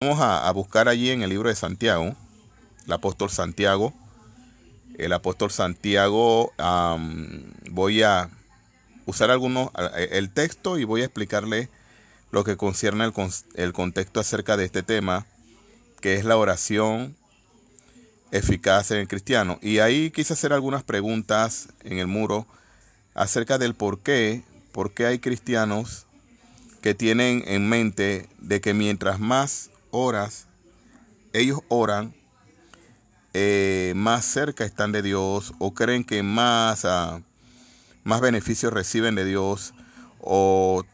Vamos a buscar allí en el libro de Santiago, el apóstol Santiago. El apóstol Santiago, voy a usar el texto y voy a explicarle lo que concierne el contexto acerca de este tema, que es la oración eficaz en el cristiano. Y ahí quise hacer algunas preguntas en el muro acerca del por qué hay cristianos que tienen en mente de que mientras más horas ellos oran, más cerca están de Dios, o creen que más beneficios reciben de Dios, o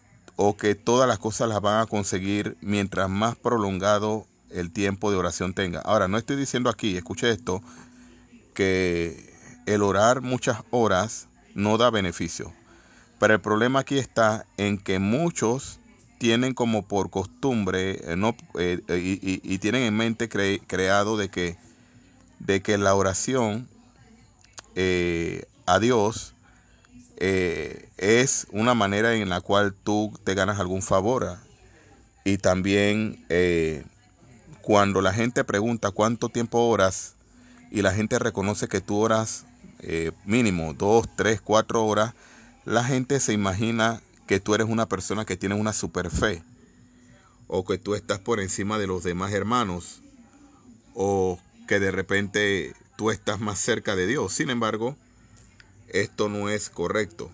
que todas las cosas las van a conseguir mientras más prolongado el tiempo de oración tenga. Ahora, no estoy diciendo aquí, escuche esto, que el orar muchas horas no da beneficio. Pero el problema aquí está en que muchos tienen como por costumbre y tienen en mente creado de que la oración a Dios es una manera en la cual tú te ganas algún favor. Y también cuando la gente pregunta cuánto tiempo oras y la gente reconoce que tú oras mínimo 2, 3, 4 horas, la gente se imagina que tú eres una persona que tiene una super fe, o que tú estás por encima de los demás hermanos, o que de repente tú estás más cerca de Dios. Sin embargo, esto no es correcto.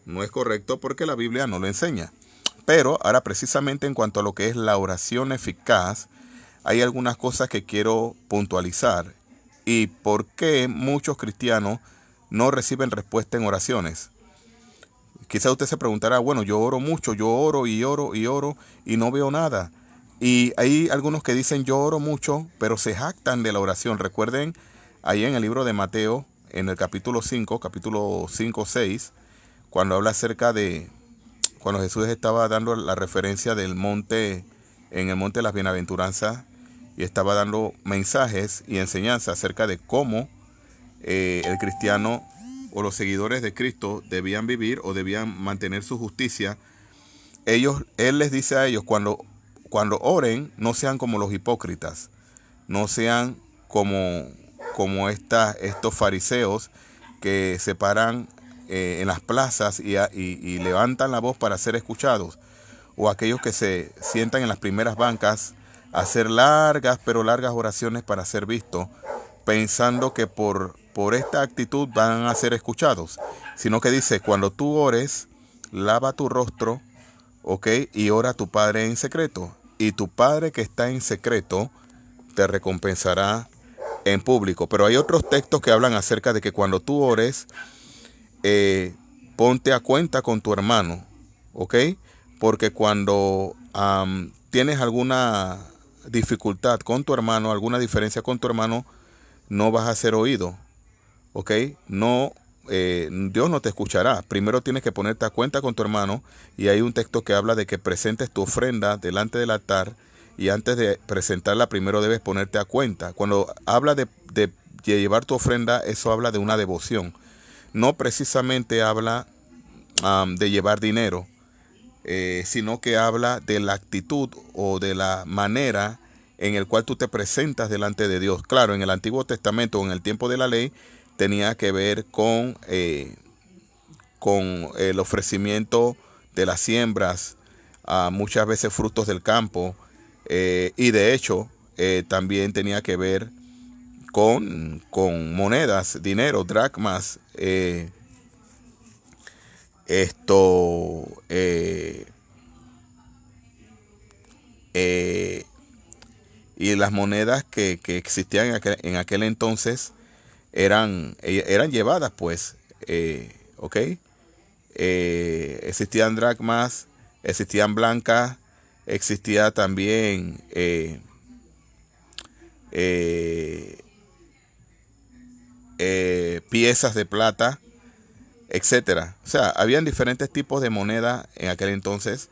No es correcto porque la Biblia no lo enseña. Pero ahora, precisamente en cuanto a lo que es la oración eficaz, hay algunas cosas que quiero puntualizar y por qué muchos cristianos no reciben respuesta en oraciones. Quizá usted se preguntará, bueno, yo oro mucho, yo oro y oro y oro y no veo nada. Y hay algunos que dicen yo oro mucho, pero se jactan de la oración. Recuerden, ahí en el libro de Mateo, en el capítulo 5, 6, cuando habla acerca de cuando Jesús estaba dando la referencia del monte, en el monte de las bienaventuranzas, y estaba dando mensajes y enseñanzas acerca de cómo el cristiano o los seguidores de Cristo debían vivir o debían mantener su justicia. Él les dice a ellos, cuando oren, no sean como los hipócritas, no sean como estos fariseos que se paran en las plazas y levantan la voz para ser escuchados, o aquellos que se sientan en las primeras bancas a hacer largas oraciones para ser vistos, pensando que por esta actitud van a ser escuchados, sino que dice, cuando tú ores, lava tu rostro, ¿ok? Y ora a tu Padre en secreto, y tu Padre que está en secreto te recompensará en público. Pero hay otros textos que hablan acerca de que cuando tú ores, ponte a cuenta con tu hermano, ¿ok? Porque cuando tienes alguna dificultad con tu hermano, alguna diferencia con tu hermano, no vas a ser oído, ¿ok? No, Dios no te escuchará. Primero tienes que ponerte a cuenta con tu hermano, y hay un texto que habla de que presentes tu ofrenda delante del altar, y antes de presentarla primero debes ponerte a cuenta. Cuando habla de llevar tu ofrenda, eso habla de una devoción. No precisamente habla de llevar dinero, sino que habla de la actitud o de la manera en el cual tú te presentas delante de Dios. Claro, en el Antiguo Testamento o en el tiempo de la ley tenía que ver con el ofrecimiento de las siembras, muchas veces frutos del campo, y de hecho también tenía que ver con monedas, dinero, dracmas, esto y las monedas que existían en aquel entonces eran llevadas, pues, ¿ok? Existían dracmas, existían blancas, existía también piezas de plata, etcétera. O sea, habían diferentes tipos de moneda en aquel entonces,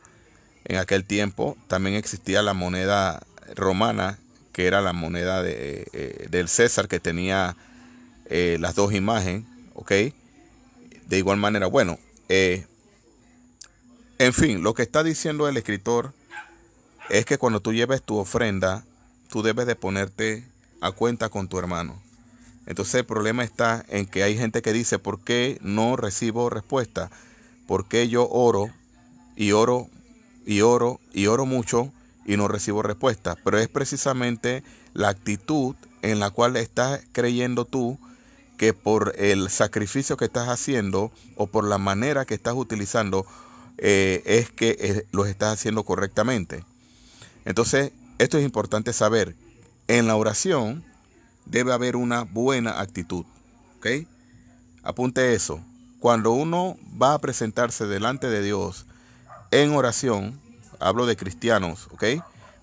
en aquel tiempo. También existía la moneda romana, que era la moneda del César, que tenía las dos imágenes, ¿ok? De igual manera, bueno, en fin, lo que está diciendo el escritor es que cuando tú lleves tu ofrenda, tú debes de ponerte a cuenta con tu hermano. Entonces el problema está en que hay gente que dice, ¿por qué no recibo respuesta? ¿Por qué yo oro y oro y oro y oro mucho y no recibo respuesta? Pero es precisamente la actitud en la cual estás creyendo tú que por el sacrificio que estás haciendo o por la manera que estás utilizando es que los estás haciendo correctamente. Entonces, esto es importante saber. En la oración debe haber una buena actitud. ¿Ok? Apunte eso. Cuando uno va a presentarse delante de Dios en oración, hablo de cristianos, ¿ok?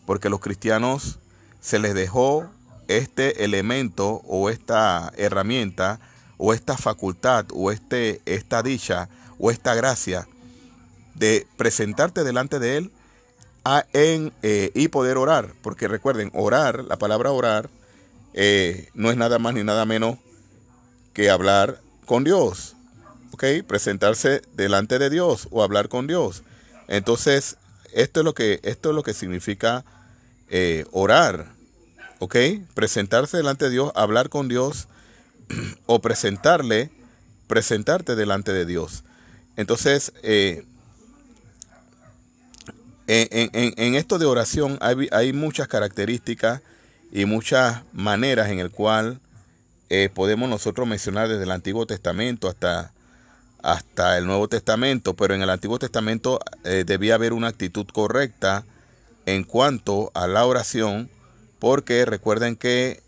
Porque los cristianos se les dejó este elemento o esta herramienta o esta facultad o esta dicha o esta gracia de presentarte delante de Él y poder orar. Porque recuerden, orar, la palabra orar, no es nada más ni nada menos que hablar con Dios. ¿Ok? Presentarse delante de Dios o hablar con Dios. Entonces, esto es lo que significa orar. ¿Ok? Presentarse delante de Dios, hablar con Dios o presentarte delante de Dios. Entonces, en esto de oración hay muchas características y muchas maneras en el cual podemos nosotros mencionar desde el Antiguo Testamento hasta el Nuevo Testamento, pero en el Antiguo Testamento debía haber una actitud correcta en cuanto a la oración, porque recuerden que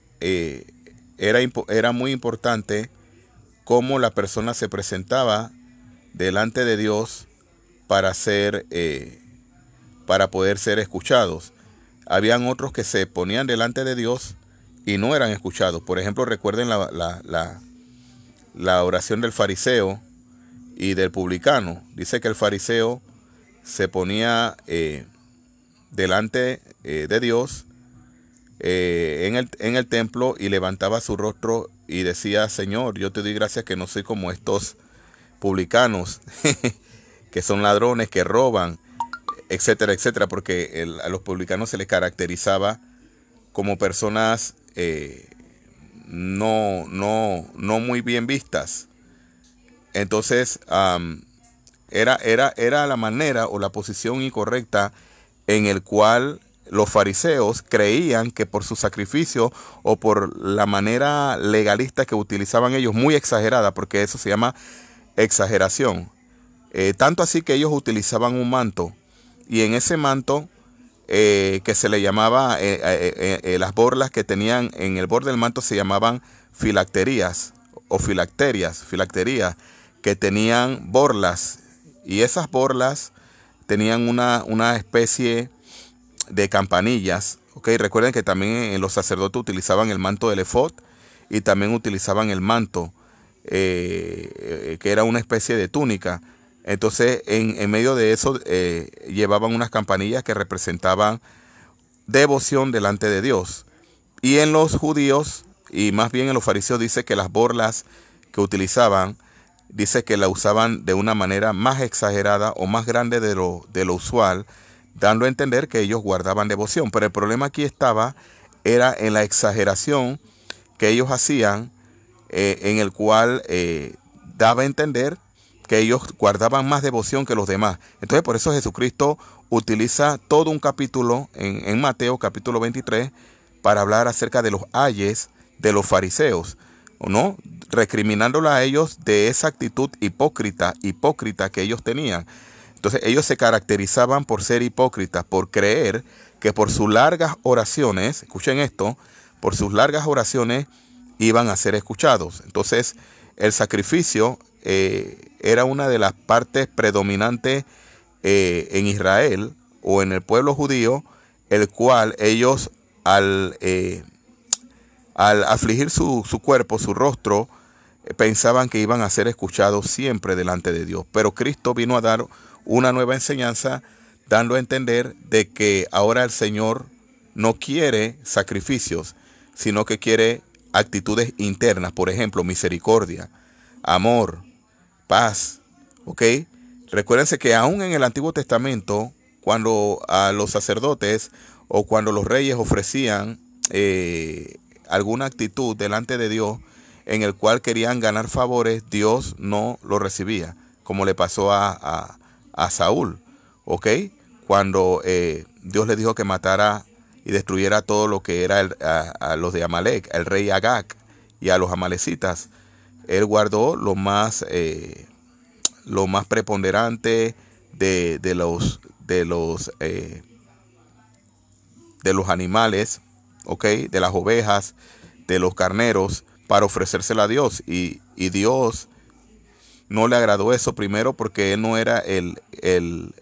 era muy importante cómo la persona se presentaba delante de Dios para poder ser escuchados. Habían otros que se ponían delante de Dios y no eran escuchados. Por ejemplo, recuerden la oración del fariseo y del publicano. Dice que el fariseo se ponía delante de Dios en el templo y levantaba su rostro y decía: Señor, yo te doy gracias que no soy como estos publicanos que son ladrones, que roban, etcétera, etcétera, porque a los publicanos se les caracterizaba como personas no muy bien vistas. Entonces era la manera o la posición incorrecta en el cual los fariseos creían que por su sacrificio o por la manera legalista que utilizaban ellos, muy exagerada, porque eso se llama exageración, tanto así que ellos utilizaban un manto, y en ese manto que se le llamaba, las borlas que tenían en el borde del manto se llamaban filacterías o filacterias, que tenían borlas, y esas borlas tenían una especie de campanillas. ¿Ok? Recuerden que también los sacerdotes utilizaban el manto del efod y también utilizaban el manto que era una especie de túnica. Entonces en medio de eso llevaban unas campanillas que representaban devoción delante de Dios. Y en los judíos, y más bien en los fariseos, dice que las borlas que utilizaban, dice que la usaban de una manera más exagerada o más grande de lo usual, dando a entender que ellos guardaban devoción. Pero el problema aquí era en la exageración que ellos hacían, en el cual daba a entender que ellos guardaban más devoción que los demás. Entonces por eso Jesucristo utiliza todo un capítulo en Mateo capítulo 23 para hablar acerca de los ayes de los fariseos, ¿no? Recriminándolos a ellos de esa actitud hipócrita que ellos tenían. Entonces ellos se caracterizaban por ser hipócritas, por creer que por sus largas oraciones, escuchen esto, por sus largas oraciones iban a ser escuchados. Entonces el sacrificio era una de las partes predominantes en Israel o en el pueblo judío, el cual ellos al afligir su cuerpo, su rostro, pensaban que iban a ser escuchados siempre delante de Dios. Pero Cristo vino a dar una nueva enseñanza, dando a entender de que ahora el Señor no quiere sacrificios, sino que quiere actitudes internas. Por ejemplo, misericordia, amor, paz. ¿Ok? Recuérdense que aún en el Antiguo Testamento, cuando a los sacerdotes o cuando los reyes ofrecían alguna actitud delante de Dios en el cual querían ganar favores, Dios no lo recibía, como le pasó a Saúl, ¿ok? Cuando Dios le dijo que matara y destruyera todo lo que era a los de Amalek, el rey Agag y a los amalecitas, él guardó lo más preponderante de los animales, ¿ok? De las ovejas, de los carneros, para ofrecérsela a Dios. Y Dios no le agradó eso, primero porque él no era el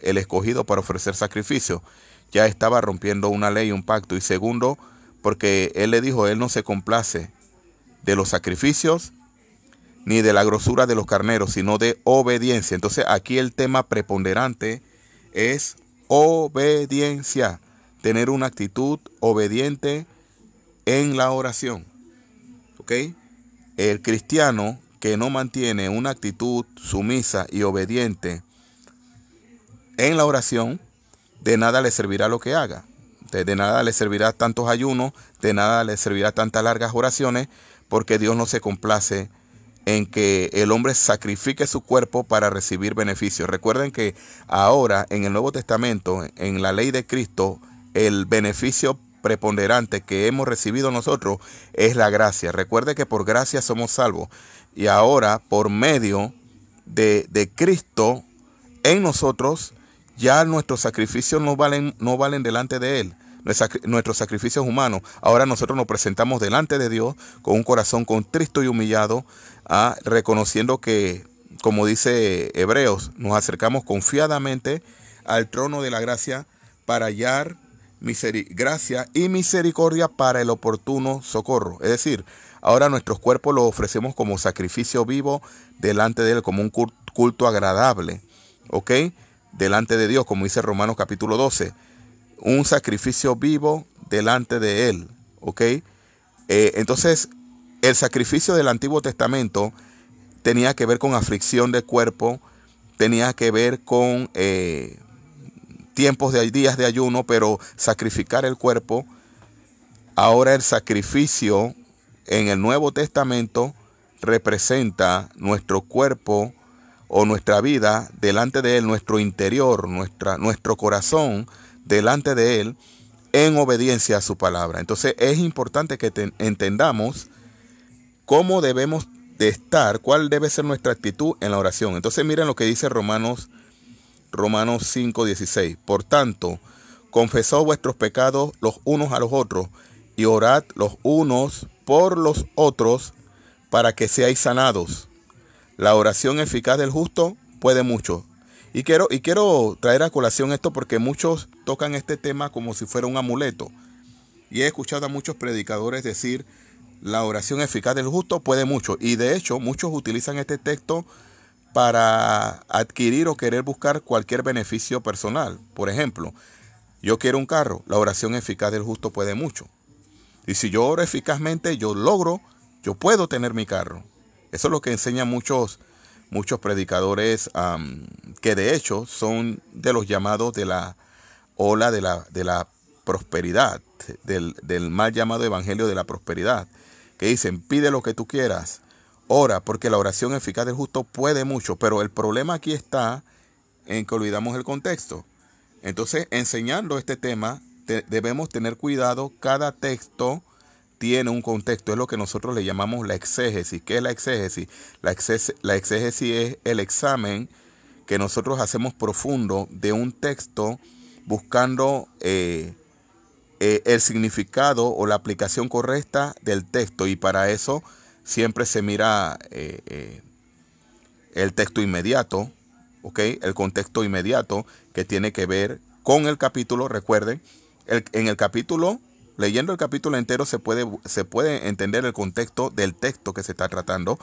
escogido para ofrecer sacrificio. Ya estaba rompiendo una ley, un pacto. Y segundo, porque él le dijo, él no se complace de los sacrificios ni de la grosura de los carneros, sino de obediencia. Entonces aquí el tema preponderante es obediencia. Tener una actitud obediente en la oración. ¿Ok? El cristiano que no mantiene una actitud sumisa y obediente en la oración, de nada le servirá lo que haga. De nada le servirá tantos ayunos, de nada le servirá tantas largas oraciones, porque Dios no se complace en que el hombre sacrifique su cuerpo para recibir beneficios. Recuerden que ahora en el Nuevo Testamento, en la ley de Cristo, el beneficio preponderante que hemos recibido nosotros es la gracia. Recuerde que por gracia somos salvos. Y ahora, por medio de Cristo en nosotros, ya nuestros sacrificios no valen delante de Él. Nuestros sacrificios humanos. Ahora nosotros nos presentamos delante de Dios con un corazón contristo y humillado, reconociendo que, como dice Hebreos, nos acercamos confiadamente al trono de la gracia para hallar gracia y misericordia para el oportuno socorro. Es decir, ahora nuestros cuerpos los ofrecemos como sacrificio vivo delante de Él, como un culto agradable, ¿ok? Delante de Dios, como dice Romanos capítulo 12. Un sacrificio vivo delante de Él, ¿ok? Entonces, el sacrificio del Antiguo Testamento tenía que ver con aflicción del cuerpo, tenía que ver con días de ayuno, pero sacrificar el cuerpo. Ahora el sacrificio en el Nuevo Testamento representa nuestro cuerpo o nuestra vida delante de Él, nuestro interior, nuestro corazón delante de Él, en obediencia a su palabra. Entonces es importante que entendamos cómo debemos de estar, cuál debe ser nuestra actitud en la oración. Entonces miren lo que dice Romanos 5:16. Por tanto, confesad vuestros pecados los unos a los otros y orad los unos por los otros para que seáis sanados. La oración eficaz del justo puede mucho. Y quiero traer a colación esto porque muchos tocan este tema como si fuera un amuleto. Y he escuchado a muchos predicadores decir, la oración eficaz del justo puede mucho. Y de hecho, muchos utilizan este texto para adquirir o querer buscar cualquier beneficio personal. Por ejemplo, yo quiero un carro, la oración eficaz del justo puede mucho. Y si yo oro eficazmente, yo puedo tener mi carro. Eso es lo que enseñan muchos predicadores que de hecho son de los llamados de la ola de la prosperidad, del mal llamado evangelio de la prosperidad, que dicen, pide lo que tú quieras, ora, porque la oración eficaz del justo puede mucho. Pero el problema aquí está en que olvidamos el contexto. Entonces, enseñando este tema, debemos tener cuidado. Cada texto tiene un contexto, es lo que nosotros le llamamos la exégesis. ¿Qué es la exégesis? La exégesis es el examen que nosotros hacemos profundo de un texto, buscando el significado o la aplicación correcta del texto, y para eso siempre se mira el texto inmediato, ¿ok? El contexto inmediato que tiene que ver con el capítulo. Recuerden, en el capítulo, leyendo el capítulo entero se puede entender el contexto del texto que se está tratando,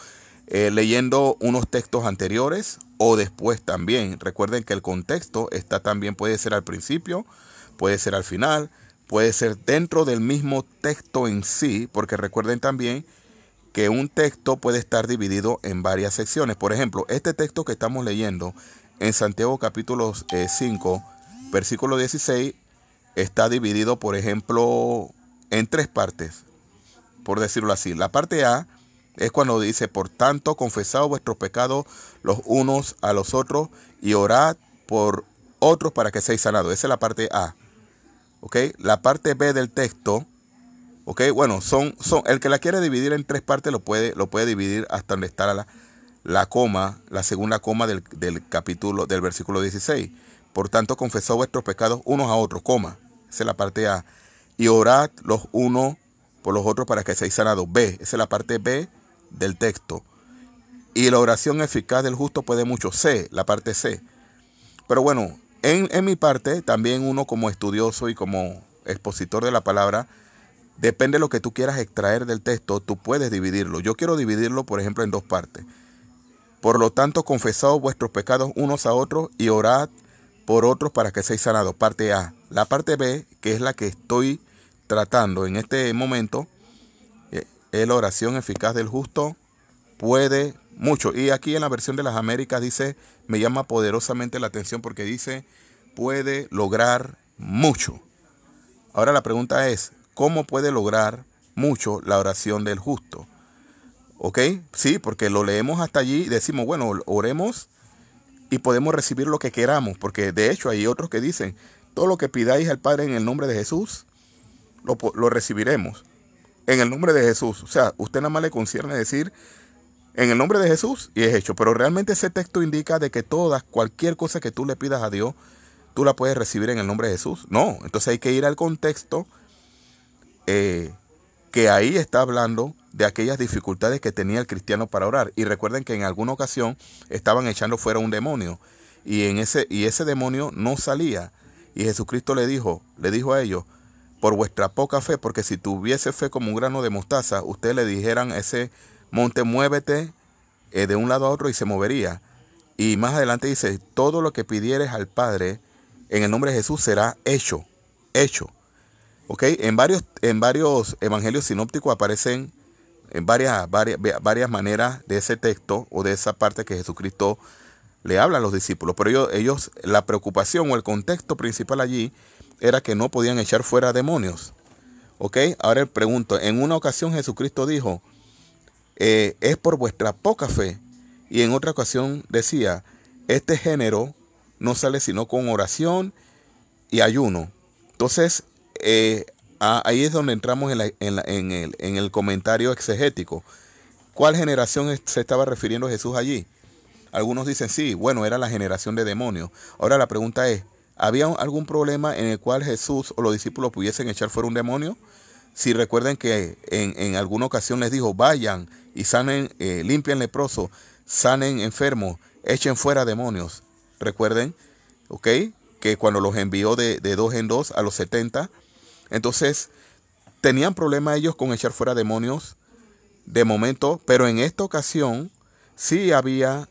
leyendo unos textos anteriores o después también. Recuerden que el contexto puede ser al principio, puede ser al final, puede ser dentro del mismo texto en sí, porque recuerden también que un texto puede estar dividido en varias secciones. Por ejemplo, este texto que estamos leyendo en Santiago capítulo 5, versículo 16 está dividido, por ejemplo, en tres partes, por decirlo así. La parte A es cuando dice, por tanto, confesad vuestros pecados los unos a los otros y orad por otros para que seáis sanados. Esa es la parte A. ¿Ok? La parte B del texto, ¿ok? Bueno, el que la quiere dividir en tres partes lo puede dividir hasta donde está la coma, la segunda coma del capítulo, del versículo 16. Por tanto, confesad vuestros pecados unos a otros, coma. Esa es la parte A. Y orad los unos por los otros para que seáis sanados. B. Esa es la parte B del texto. Y la oración eficaz del justo puede mucho. C. La parte C. Pero bueno, en mi parte, también uno como estudioso y como expositor de la palabra, depende de lo que tú quieras extraer del texto, tú puedes dividirlo. Yo quiero dividirlo, por ejemplo, en dos partes. Por lo tanto, confesad vuestros pecados unos a otros y orad por otros para que seáis sanados. Parte A. La parte B, que es la que estoy tratando en este momento, es la oración eficaz del justo puede mucho. Y aquí en la versión de las Américas dice, me llama poderosamente la atención porque dice, puede lograr mucho. Ahora la pregunta es, ¿cómo puede lograr mucho la oración del justo? ¿Ok? Sí, porque lo leemos hasta allí y decimos, bueno, oremos y podemos recibir lo que queramos, porque de hecho hay otros que dicen, todo lo que pidáis al Padre en el nombre de Jesús, lo recibiremos. En el nombre de Jesús. O sea, usted nada más le concierne decir, en el nombre de Jesús, y es hecho. Pero realmente ese texto indica de que cualquier cosa que tú le pidas a Dios, tú la puedes recibir en el nombre de Jesús. No, entonces hay que ir al contexto que ahí está hablando de aquellas dificultades que tenía el cristiano para orar. Y recuerden que en alguna ocasión estaban echando fuera un demonio y ese demonio no salía. Y Jesucristo le dijo a ellos, por vuestra poca fe, porque si tuviese fe como un grano de mostaza, ustedes le dijeran a ese monte, muévete de un lado a otro y se movería. Y más adelante dice, todo lo que pidieres al Padre en el nombre de Jesús será hecho. ¿Ok? En varios evangelios sinópticos aparecen en varias maneras de ese texto o de esa parte que Jesucristo le habla a los discípulos. Pero ellos, la preocupación o el contexto principal allí era que no podían echar fuera demonios. ¿Ok? Ahora pregunto, en una ocasión Jesucristo dijo, es por vuestra poca fe. Y en otra ocasión decía, este género no sale sino con oración y ayuno. Entonces, ahí es donde entramos en el comentario exegético. ¿Cuál generación se estaba refiriendo Jesús allí? Algunos dicen, sí, bueno, era la generación de demonios. Ahora la pregunta es, ¿había algún problema en el cual Jesús o los discípulos pudiesen echar fuera un demonio? Si recuerden que en alguna ocasión les dijo, vayan y sanen, limpien leprosos, sanen enfermos, echen fuera demonios. Recuerden, ¿ok? Que cuando los envió de 2 en 2 a los 70, entonces tenían problema ellos con echar fuera demonios de momento, pero en esta ocasión sí había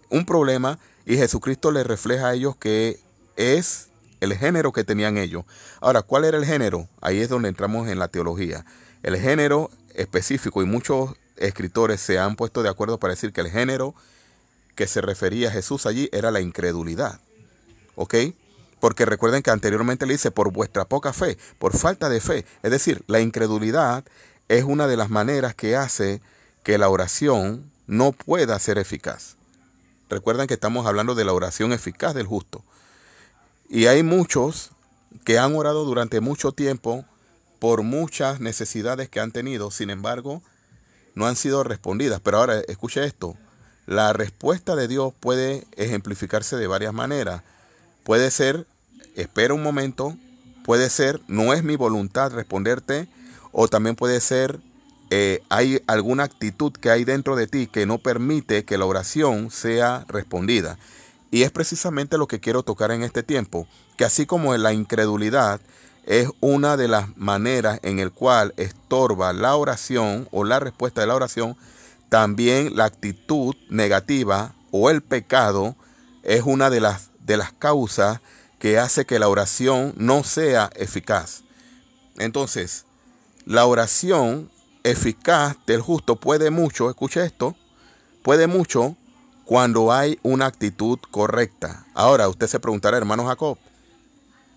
un problema y Jesucristo les refleja a ellos que es el género que tenían ellos. Ahora, ¿cuál era el género? Ahí es donde entramos en la teología. El género específico, y muchos escritores se han puesto de acuerdo para decir que el género que se refería a Jesús allí era la incredulidad. ¿Ok? Porque recuerden que anteriormente le dice, por vuestra poca fe, por falta de fe. Es decir, la incredulidad es una de las maneras que hace que la oración no pueda ser eficaz. Recuerden que estamos hablando de la oración eficaz del justo. Y hay muchos que han orado durante mucho tiempo por muchas necesidades que han tenido, sin embargo, no han sido respondidas. Pero ahora, escuche esto, la respuesta de Dios puede ejemplificarse de varias maneras. Puede ser, espera un momento, puede ser, no es mi voluntad responderte, o también puede ser, hay alguna actitud que hay dentro de ti que no permite que la oración sea respondida. Y es precisamente lo que quiero tocar en este tiempo, que así como la incredulidad es una de las maneras en el cual estorba la oración o la respuesta de la oración, también la actitud negativa o el pecado es una de las causas que hace que la oración no sea eficaz. Entonces, la oración eficaz del justo puede mucho, escuche esto, puede mucho cuando hay una actitud correcta. Ahora, usted se preguntará, hermano Jacob,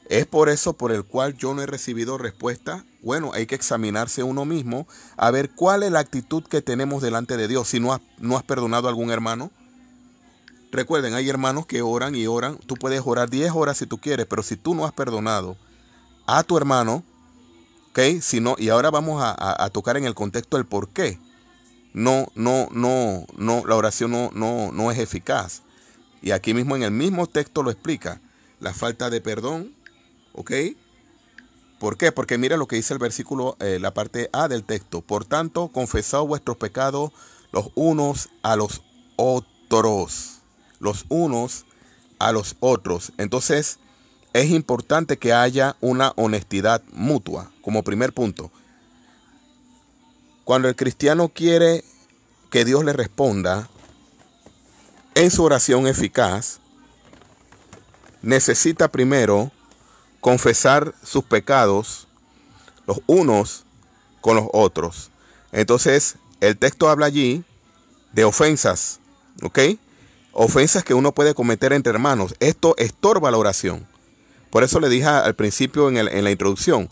¿es por eso por el cual yo no he recibido respuesta? Bueno, hay que examinarse uno mismo a ver cuál es la actitud que tenemos delante de Dios. Si no has perdonado a algún hermano. Recuerden, hay hermanos que oran y oran. Tú puedes orar 10 horas si tú quieres, pero si tú no has perdonado a tu hermano, ¿ok? Si no, y ahora vamos a tocar en el contexto el por qué. No, la oración no es eficaz. Y aquí mismo en el mismo texto lo explica. La falta de perdón, ¿ok? ¿Por qué? Porque mira lo que dice el versículo, la parte A del texto. Por tanto, confesad vuestros pecados los unos a los otros. Los unos a los otros. Entonces, es importante que haya una honestidad mutua, como primer punto. Cuando el cristiano quiere que Dios le responda en su oración eficaz, necesita primero confesar sus pecados los unos con los otros. Entonces, el texto habla allí de ofensas, ¿ok? Ofensas que uno puede cometer entre hermanos. Esto estorba la oración. Por eso le dije al principio en la introducción,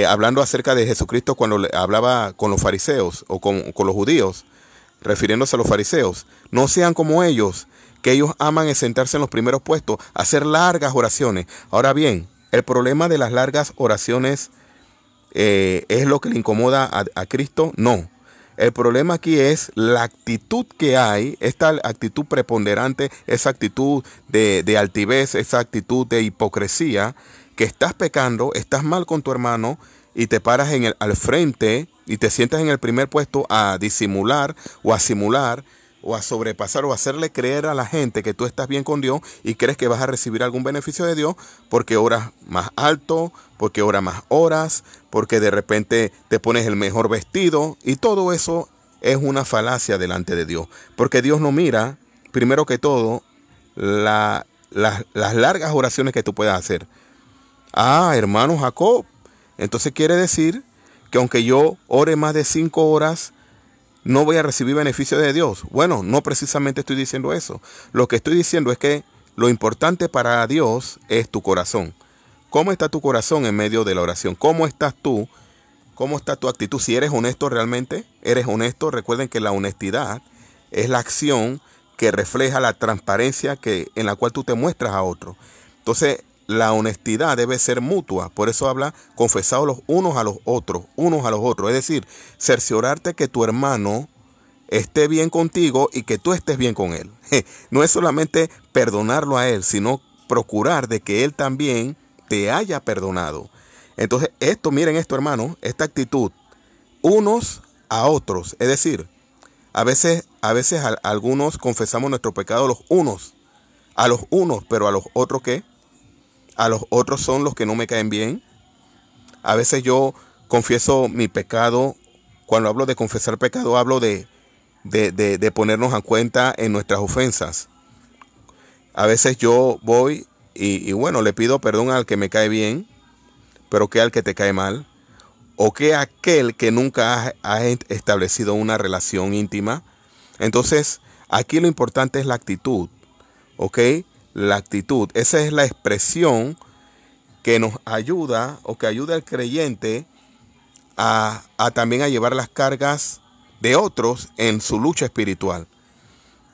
hablando acerca de Jesucristo cuando hablaba con los fariseos o con los judíos, refiriéndose a los fariseos, no sean como ellos, que ellos aman es sentarse en los primeros puestos, hacer largas oraciones. Ahora bien, el problema de las largas oraciones es lo que le incomoda a Cristo. No. El problema aquí es la actitud que hay, esta actitud preponderante, esa actitud de altivez, esa actitud de hipocresía, que estás pecando, estás mal con tu hermano y te paras al frente y te sientas en el primer puesto a disimular o a simular o a sobrepasar o a hacerle creer a la gente que tú estás bien con Dios y crees que vas a recibir algún beneficio de Dios porque oras más alto, porque oras más horas, porque de repente te pones el mejor vestido, y todo eso es una falacia delante de Dios, porque Dios no mira, primero que todo, las largas oraciones que tú puedas hacer. Ah, hermano Jacob, entonces quiere decir que aunque yo ore más de 5 horas, no voy a recibir beneficio de Dios. Bueno, no precisamente estoy diciendo eso. Lo que estoy diciendo es que lo importante para Dios es tu corazón. ¿Cómo está tu corazón en medio de la oración? ¿Cómo estás tú? ¿Cómo está tu actitud? Si eres honesto realmente, eres honesto. Recuerden que la honestidad es la acción que refleja la transparencia en la cual tú te muestras a otro. Entonces, la honestidad debe ser mutua. Por eso habla confesados los unos a los otros, Es decir, cerciorarte que tu hermano esté bien contigo y que tú estés bien con él. No es solamente perdonarlo a él, sino procurar de que él también te haya perdonado. Entonces, miren esto, hermano, esta actitud, unos a otros. Es decir, a veces algunos confesamos nuestro pecado los unos a los unos, pero a los otros, ¿qué? A los otros son los que no me caen bien. A veces yo confieso mi pecado. Cuando hablo de confesar pecado, hablo de ponernos a cuenta en nuestras ofensas. A veces yo voy y bueno, le pido perdón al que me cae bien, pero que al que te cae mal. O que aquel que nunca ha establecido una relación íntima. Entonces, aquí lo importante es la actitud. ¿Ok? La actitud, esa es la expresión que nos ayuda o que ayuda al creyente a también a llevar las cargas de otros en su lucha espiritual.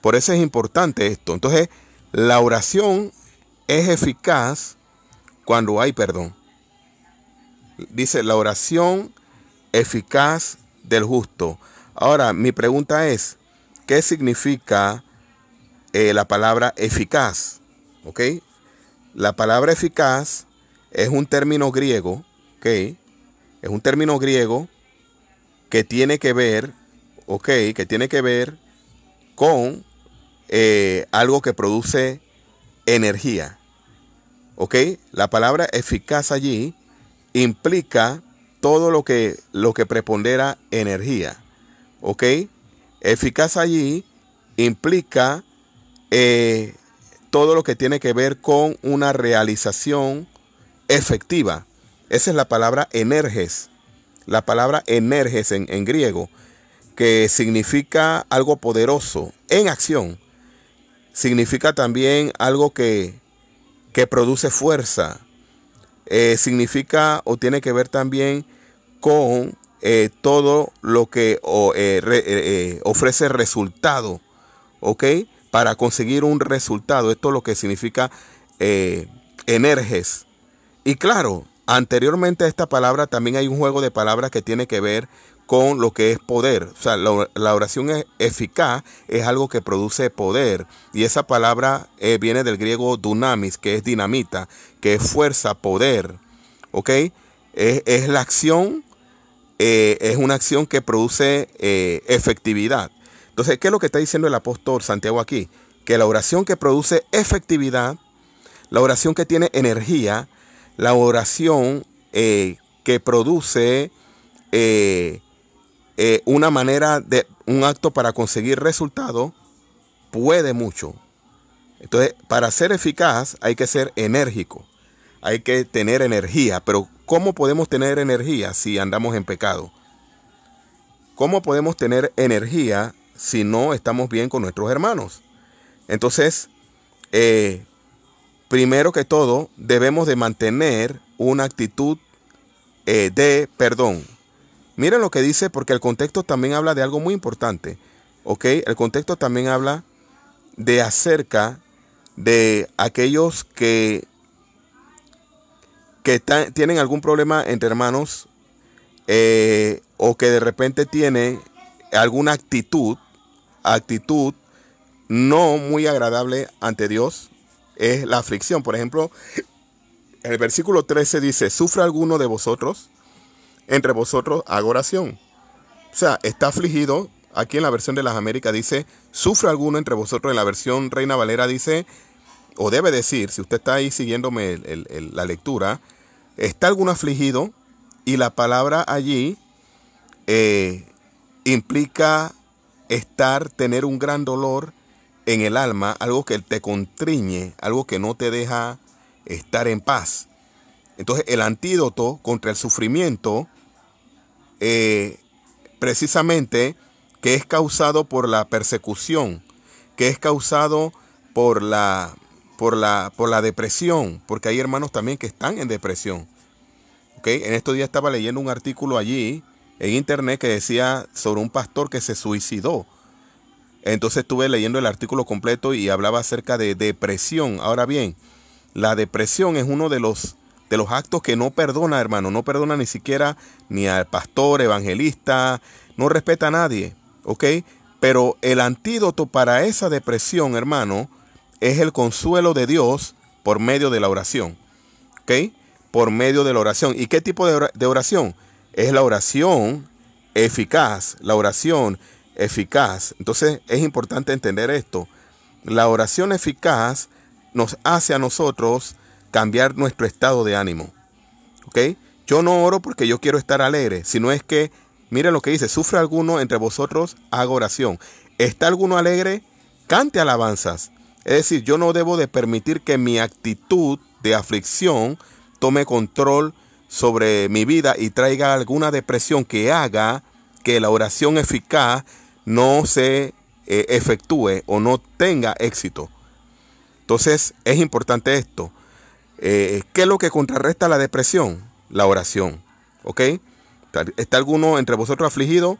Por eso es importante esto. Entonces, la oración es eficaz cuando hay perdón. Dice la oración eficaz del justo. Ahora, mi pregunta es, ¿qué significa la palabra eficaz? ¿Ok? La palabra eficaz es un término griego, ¿ok? Es un término griego que tiene que ver, ¿ok? Que tiene que ver con algo que produce energía, ¿ok? La palabra eficaz allí implica todo lo que prepondera energía, ¿ok? Eficaz allí implica todo lo que tiene que ver con una realización efectiva. Esa es la palabra energes. La palabra energes en griego, que significa algo poderoso, en acción. significa también algo que produce fuerza. Significa o tiene que ver también con todo lo que ofrece resultado, ¿ok? Para conseguir un resultado. Esto es lo que significa energes. Y claro, anteriormente a esta palabra también hay un juego de palabras que tiene que ver con lo que es poder. O sea, la oración eficaz es algo que produce poder. Y esa palabra viene del griego dunamis, que es dinamita, que es fuerza, poder. ¿Ok? Es la acción, es una acción que produce efectividad. Entonces, ¿qué es lo que está diciendo el apóstol Santiago aquí? Que la oración que produce efectividad, la oración que tiene energía, la oración que produce una manera de un acto para conseguir resultado, puede mucho. Entonces, para ser eficaz hay que ser enérgico, hay que tener energía. Pero ¿cómo podemos tener energía si andamos en pecado? ¿Cómo podemos tener energía si no estamos bien con nuestros hermanos? Entonces, primero que todo, debemos de mantener una actitud de perdón. Miren lo que dice, porque el contexto también habla de algo muy importante. ¿Ok? El contexto también habla de acerca de aquellos que tienen algún problema entre hermanos, o que de repente tienen alguna actitud no muy agradable ante Dios. Es la aflicción. Por ejemplo, el versículo 13 dice: ¿sufre alguno de vosotros? Entre vosotros haga oración. O sea, está afligido. Aquí en la versión de las Américas dice: ¿sufre alguno entre vosotros? En la versión Reina Valera dice, o debe decir, si usted está ahí siguiéndome la lectura, ¿está alguno afligido? Y la palabra allí implica tener un gran dolor en el alma, algo que te constriñe, algo que no te deja estar en paz. Entonces, el antídoto contra el sufrimiento, precisamente, que es causado por la persecución, que es causado por la depresión, porque hay hermanos también que están en depresión. ¿Okay? En estos días estaba leyendo un artículo allí en internet que decía sobre un pastor que se suicidó. Entonces estuve leyendo el artículo completo y hablaba acerca de depresión. Ahora bien, la depresión es uno de los actos que no perdona, hermano. No perdona ni siquiera ni al pastor, evangelista, no respeta a nadie, ¿ok? Pero el antídoto para esa depresión, hermano, es el consuelo de Dios por medio de la oración, ¿ok? Por medio de la oración. ¿Y qué tipo de oración? Es la oración eficaz, la oración eficaz. Entonces es importante entender esto. La oración eficaz nos hace a nosotros cambiar nuestro estado de ánimo. ¿Ok? Yo no oro porque yo quiero estar alegre, sino es que, miren lo que dice: ¿sufre alguno entre vosotros? Haga oración. ¿Está alguno alegre? Cante alabanzas. Es decir, yo no debo de permitir que mi actitud de aflicción tome control sobre mi vida y traiga alguna depresión que haga que la oración eficaz no se efectúe o no tenga éxito. Entonces es importante esto. ¿Qué es lo que contrarresta la depresión? La oración. ¿Ok? ¿Está alguno entre vosotros afligido?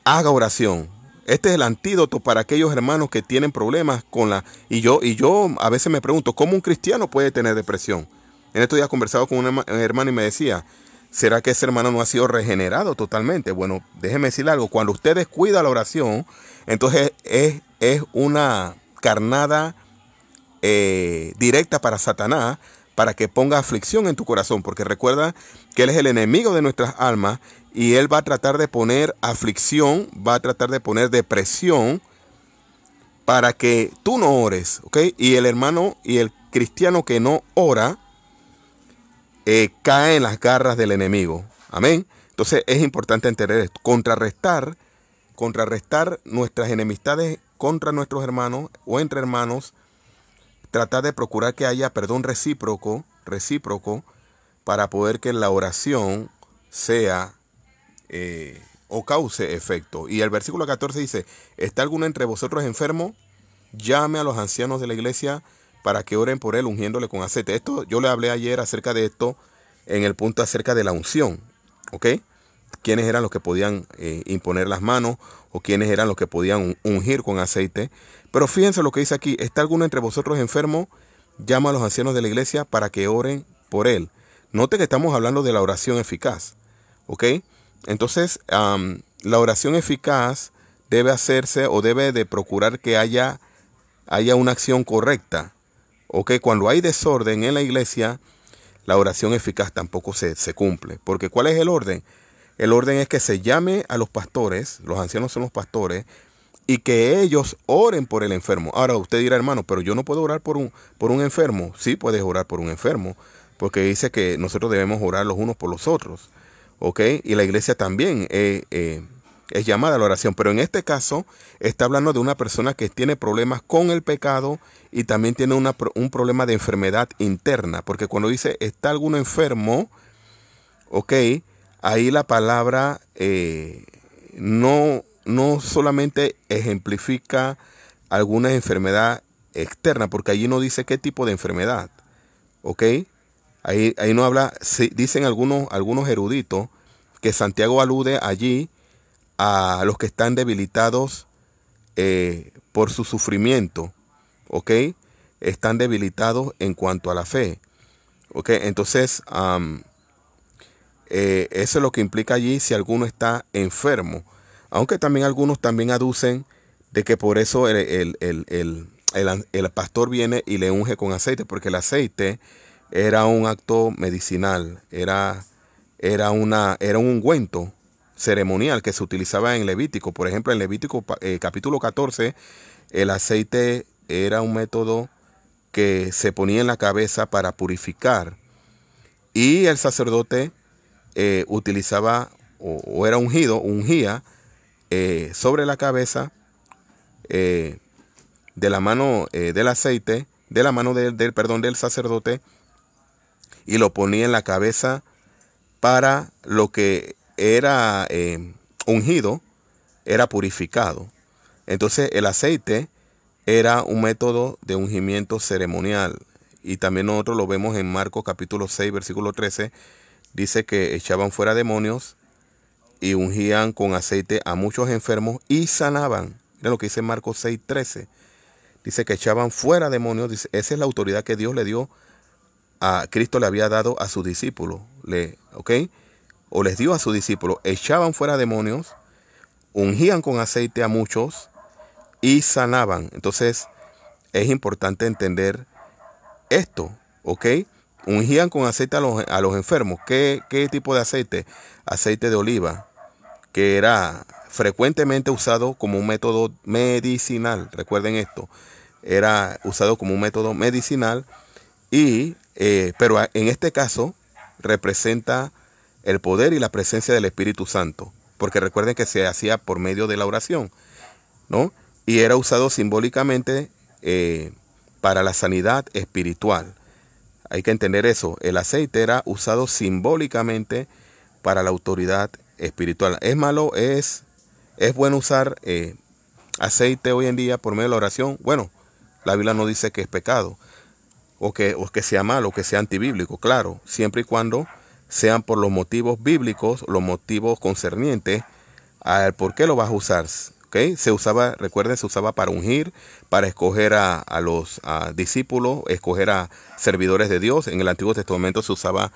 Haga oración. Este es el antídoto para aquellos hermanos que tienen problemas con la... Y yo a veces me pregunto, ¿cómo un cristiano puede tener depresión? En estos días he conversado con una hermana y me decía, ¿será que ese hermano no ha sido regenerado totalmente? Bueno, déjeme decirle algo. Cuando usted descuida la oración, entonces es una carnada directa para Satanás, para que ponga aflicción en tu corazón, porque recuerda que él es el enemigo de nuestras almas y él va a tratar de poner aflicción, va a tratar de poner depresión para que tú no ores, ¿ok? Y el hermano y el cristiano que no ora cae en las garras del enemigo. Amén. Entonces es importante entender esto. Contrarrestar nuestras enemistades contra nuestros hermanos o entre hermanos. Tratar de procurar que haya perdón recíproco para poder que la oración sea o cause efecto. Y el versículo 14 dice: ¿está alguno entre vosotros enfermo? llame a los ancianos de la iglesia para que oren por él ungiéndole con aceite. Esto yo le hablé ayer acerca de esto en el punto acerca de la unción, ¿ok? Quiénes eran los que podían imponer las manos o quiénes eran los que podían ungir con aceite. Pero fíjense lo que dice aquí: ¿está alguno entre vosotros enfermo? Llama a los ancianos de la iglesia para que oren por él. Note que estamos hablando de la oración eficaz, ¿ok? Entonces, la oración eficaz debe hacerse o debe de procurar que haya una acción correcta, ¿ok? Cuando hay desorden en la iglesia, la oración eficaz tampoco se cumple. Porque ¿cuál es el orden? El orden es que se llame a los pastores, los ancianos son los pastores, y que ellos oren por el enfermo. Ahora usted dirá, hermano, pero yo no puedo orar por un enfermo. Sí puedes orar por un enfermo, porque dice que nosotros debemos orar los unos por los otros, ¿ok? Y la iglesia también es llamada a la oración. Pero en este caso está hablando de una persona que tiene problemas con el pecado y también tiene un problema de enfermedad interna. Porque cuando dice, ¿está alguno enfermo? ¿Ok? Ahí la palabra no solamente ejemplifica alguna enfermedad externa, porque allí no dice qué tipo de enfermedad, ¿ok? Ahí no habla, sí, dicen algunos eruditos que Santiago alude allí a los que están debilitados por su sufrimiento, ¿ok? Están debilitados en cuanto a la fe, ¿ok? Entonces, eso es lo que implica allí si alguno está enfermo. Aunque también algunos también aducen de que por eso el pastor viene y le unge con aceite, porque el aceite era un acto medicinal, era un ungüento ceremonial que se utilizaba en Levítico. Por ejemplo, en Levítico capítulo 14, el aceite era un método que se ponía en la cabeza para purificar, y el sacerdote utilizaba o era ungía sobre la cabeza de la mano del aceite, de la mano del sacerdote, y lo ponía en la cabeza para lo que era ungido, era purificado. Entonces el aceite era un método de ungimiento ceremonial, y también nosotros lo vemos en Marcos capítulo 6, versículo 13, dice que echaban fuera demonios y ungían con aceite a muchos enfermos y sanaban. Mira lo que dice Marcos 6, 13. Dice que echaban fuera demonios. Dice, esa es la autoridad que Dios le dio Cristo le había dado a sus discípulos. ¿Ok? O les dio a sus discípulos. Echaban fuera demonios, ungían con aceite a muchos y sanaban. Entonces, es importante entender esto, ¿ok? Ungían con aceite a los enfermos. ¿Qué tipo de aceite? Aceite de oliva, que era frecuentemente usado como un método medicinal. Recuerden esto, era usado como un método medicinal, pero en este caso representa el poder y la presencia del Espíritu Santo, porque recuerden que se hacía por medio de la oración, ¿no? Y era usado simbólicamente para la sanidad espiritual. Hay que entender eso. El aceite era usado simbólicamente para la autoridad espiritual. ¿Es bueno usar aceite hoy en día por medio de la oración? Bueno, la Biblia no dice que es pecado, o que sea malo, o que sea antibíblico. Claro, siempre y cuando sean por los motivos bíblicos, los motivos concernientes al por qué lo vas a usar. ¿Okay? Recuerden, se usaba para ungir, para escoger a los discípulos, escoger a servidores de Dios. En el Antiguo Testamento se usaba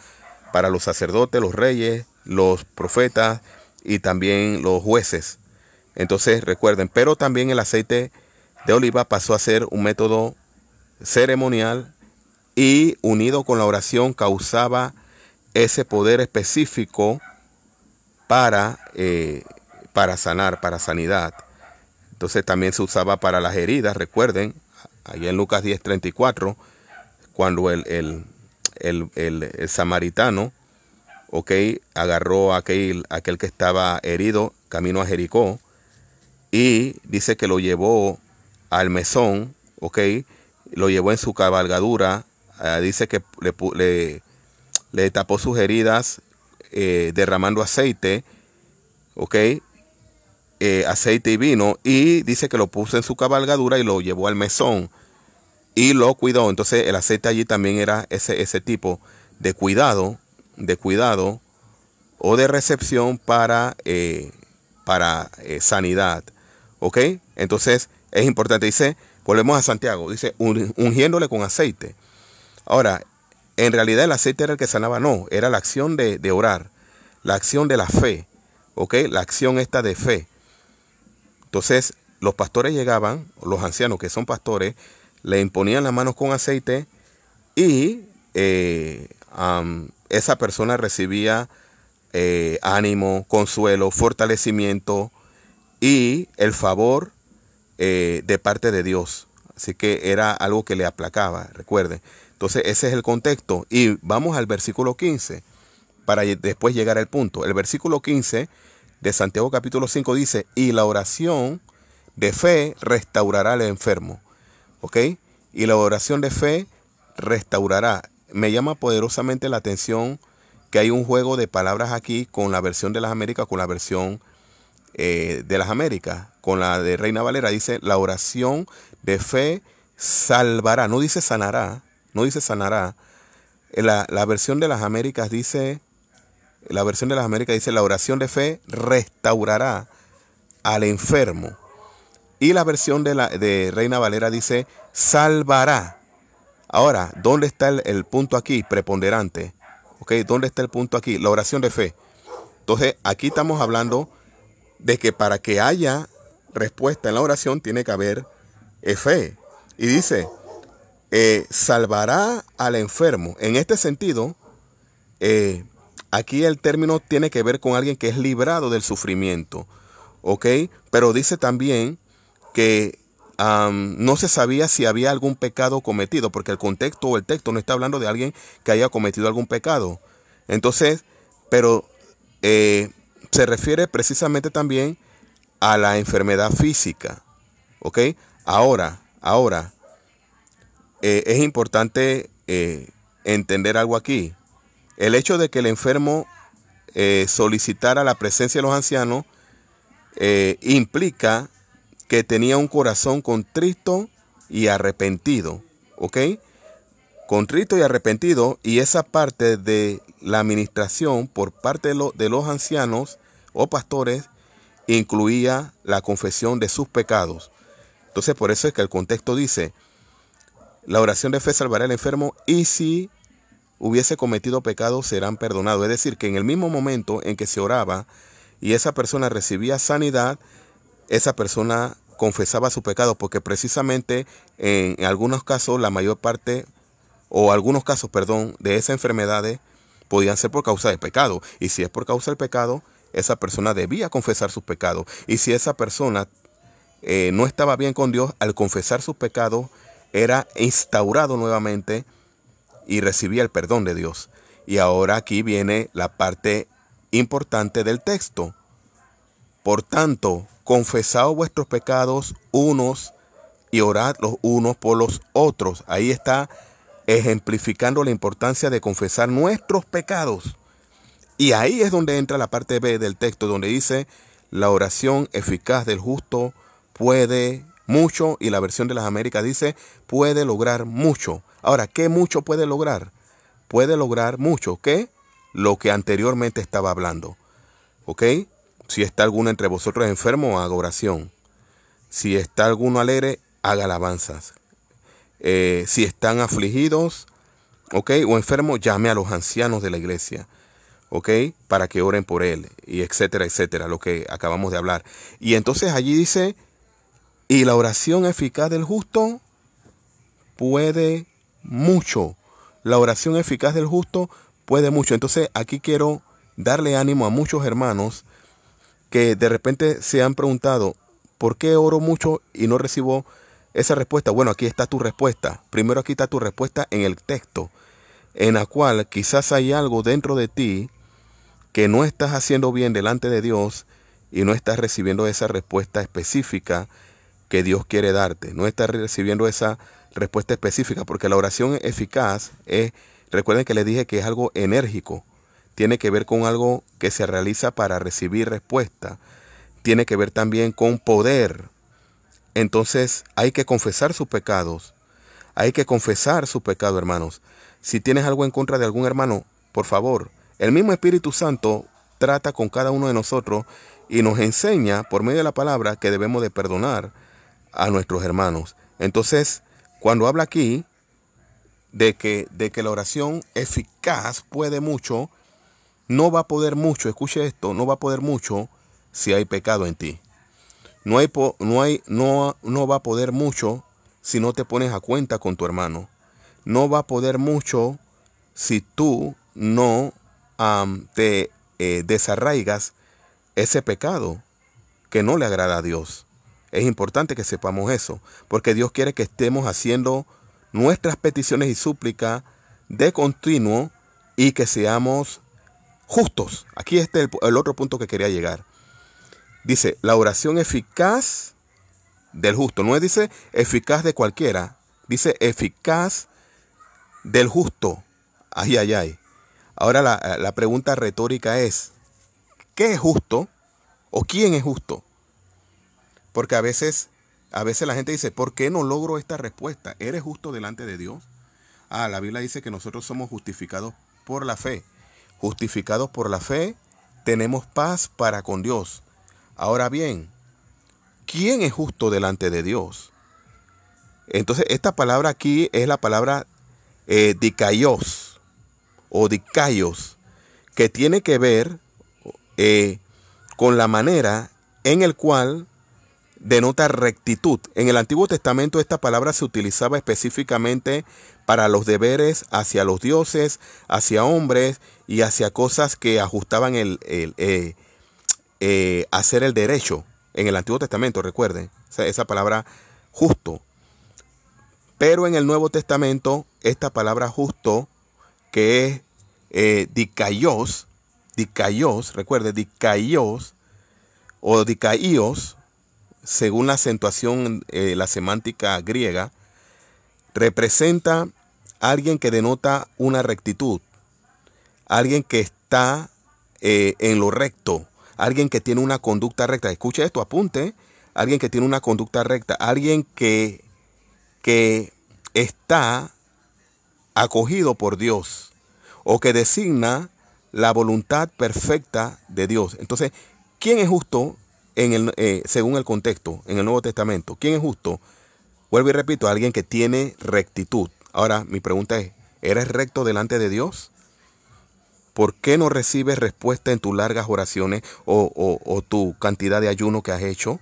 para los sacerdotes, los reyes, los profetas y también los jueces. Entonces recuerden, pero también el aceite de oliva pasó a ser un método ceremonial, y unido con la oración causaba ese poder específico para sanar, para sanidad. Entonces también se usaba para las heridas. Recuerden, allá en Lucas 10:34, cuando el samaritano, agarró a aquel que estaba herido camino a Jericó, y dice que lo llevó al mesón, lo llevó en su cabalgadura, dice que le tapó sus heridas derramando aceite, aceite y vino, y dice que lo puso en su cabalgadura y lo llevó al mesón y lo cuidó. Entonces el aceite allí también era ese tipo de cuidado o de recepción para sanidad. ¿Ok? Entonces es importante. Dice, volvemos a Santiago, dice, ungiéndole con aceite. Ahora, en realidad el aceite era el que sanaba, no, era la acción de orar, la acción de la fe. ¿Ok? La acción esta de fe. Entonces los pastores llegaban, los ancianos que son pastores, le imponían las manos con aceite y esa persona recibía ánimo, consuelo, fortalecimiento y el favor de parte de Dios. Así que era algo que le aplacaba, recuerden. Entonces ese es el contexto. Y vamos al versículo 15 para después llegar al punto. El versículo 15 de Santiago capítulo 5 dice, y la oración de fe restaurará al enfermo. ¿Ok? Y la oración de fe restaurará. Me llama poderosamente la atención que hay un juego de palabras aquí con la versión de las Américas, con la versión de las Américas, con la de Reina Valera. Dice, la oración de fe salvará. No dice sanará, no dice sanará. La versión de las Américas dice, la oración de fe restaurará al enfermo. Y la versión de Reina Valera dice, salvará. Ahora, ¿dónde está el punto aquí preponderante? ¿Ok? ¿Dónde está el punto aquí? La oración de fe. Entonces, aquí estamos hablando de que para que haya respuesta en la oración tiene que haber fe. Y dice, salvará al enfermo. En este sentido, aquí el término tiene que ver con alguien que es librado del sufrimiento. ¿Ok? Pero dice también que no se sabía si había algún pecado cometido, porque el contexto o el texto no está hablando de alguien que haya cometido algún pecado. Entonces, pero se refiere precisamente también a la enfermedad física. ¿Ok? Ahora, es importante entender algo aquí. El hecho de que el enfermo solicitara la presencia de los ancianos implica que tenía un corazón contrito y arrepentido, ¿ok? Contrito y arrepentido, y esa parte de la administración por parte de los ancianos o pastores incluía la confesión de sus pecados. Entonces, por eso es que el contexto dice, la oración de fe salvará al enfermo y si hubiese cometido pecados serán perdonados. Es decir, que en el mismo momento en que se oraba y esa persona recibía sanidad, esa persona confesaba su pecado, porque precisamente en algunos casos, la mayor parte, o algunos casos, perdón, de esas enfermedades podían ser por causa de pecado. Y si es por causa del pecado, esa persona debía confesar sus pecados. Y si esa persona no estaba bien con Dios, al confesar sus pecados, era instaurado nuevamente y recibía el perdón de Dios. Y ahora aquí viene la parte importante del texto. Por tanto, confesaos vuestros pecados unos y orad los unos por los otros. Ahí está ejemplificando la importancia de confesar nuestros pecados. Y ahí es donde entra la parte B del texto, donde dice, la oración eficaz del justo puede mucho, y la versión de las Américas dice, puede lograr mucho. Ahora, ¿qué mucho puede lograr? Puede lograr mucho. ¿Qué? Lo que anteriormente estaba hablando. ¿Ok? Si está alguno entre vosotros enfermo, haga oración. Si está alguno alegre, haga alabanzas. Si están afligidos, ¿ok? O enfermos, llame a los ancianos de la iglesia, ¿ok? Para que oren por él, y etcétera, etcétera, lo que acabamos de hablar. Y entonces allí dice, y la oración eficaz del justo puede mucho. La oración eficaz del justo puede mucho. Entonces aquí quiero darle ánimo a muchos hermanos que de repente se han preguntado, ¿por qué oro mucho y no recibo esa respuesta? Bueno, aquí está tu respuesta. Primero aquí está tu respuesta en el texto, en la cual quizás hay algo dentro de ti que no estás haciendo bien delante de Dios y no estás recibiendo esa respuesta específica que Dios quiere darte. No estás recibiendo esa respuesta específica, porque la oración eficaz es, recuerden que les dije que es algo enérgico. Tiene que ver con algo que se realiza para recibir respuesta. tiene que ver también con poder. Entonces hay que confesar sus pecados. Hay que confesar su pecado, hermanos. Si tienes algo en contra de algún hermano, por favor, el mismo Espíritu Santo trata con cada uno de nosotros y nos enseña por medio de la palabra que debemos de perdonar a nuestros hermanos. Entonces, cuando habla aquí de que la oración eficaz puede mucho, no va a poder mucho, escuche esto, no va a poder mucho si hay pecado en ti. No va a poder mucho si no te pones a cuenta con tu hermano. No va a poder mucho si tú no te desarraigas ese pecado que no le agrada a Dios. Es importante que sepamos eso, porque Dios quiere que estemos haciendo nuestras peticiones y súplicas de continuo y que seamos justos. Aquí está el otro punto que quería llegar. Dice, la oración eficaz del justo. No dice eficaz de cualquiera. Dice eficaz del justo. Ay, ay, ay. Ahora la pregunta retórica es, ¿qué es justo? ¿O quién es justo? Porque a veces la gente dice, ¿por qué no logro esta respuesta? ¿Eres justo delante de Dios? La Biblia dice que nosotros somos justificados por la fe. Justificados por la fe, tenemos paz para con Dios. Ahora bien, ¿quién es justo delante de Dios? Entonces, esta palabra aquí es la palabra dikaios o dikaios, que tiene que ver con la manera en el cual denota rectitud. En el Antiguo Testamento esta palabra se utilizaba específicamente para los deberes hacia los dioses, hacia hombres y hacia cosas que ajustaban hacer el derecho. En el Antiguo Testamento, recuerden, esa palabra justo. Pero en el Nuevo Testamento, esta palabra justo, que es dikaios, recuerde, dikaios o dikaios, según la acentuación, la semántica griega, representa a alguien que denota una rectitud, alguien que está en lo recto, alguien que tiene una conducta recta. Escucha esto, apunte. Alguien que tiene una conducta recta, alguien que está acogido por Dios o que designa la voluntad perfecta de Dios. Entonces, ¿quién es justo según el contexto en el Nuevo Testamento? ¿Quién es justo? Vuelvo y repito, alguien que tiene rectitud. Ahora, mi pregunta es, ¿eres recto delante de Dios? ¿Por qué no recibes respuesta en tus largas oraciones o tu cantidad de ayuno que has hecho?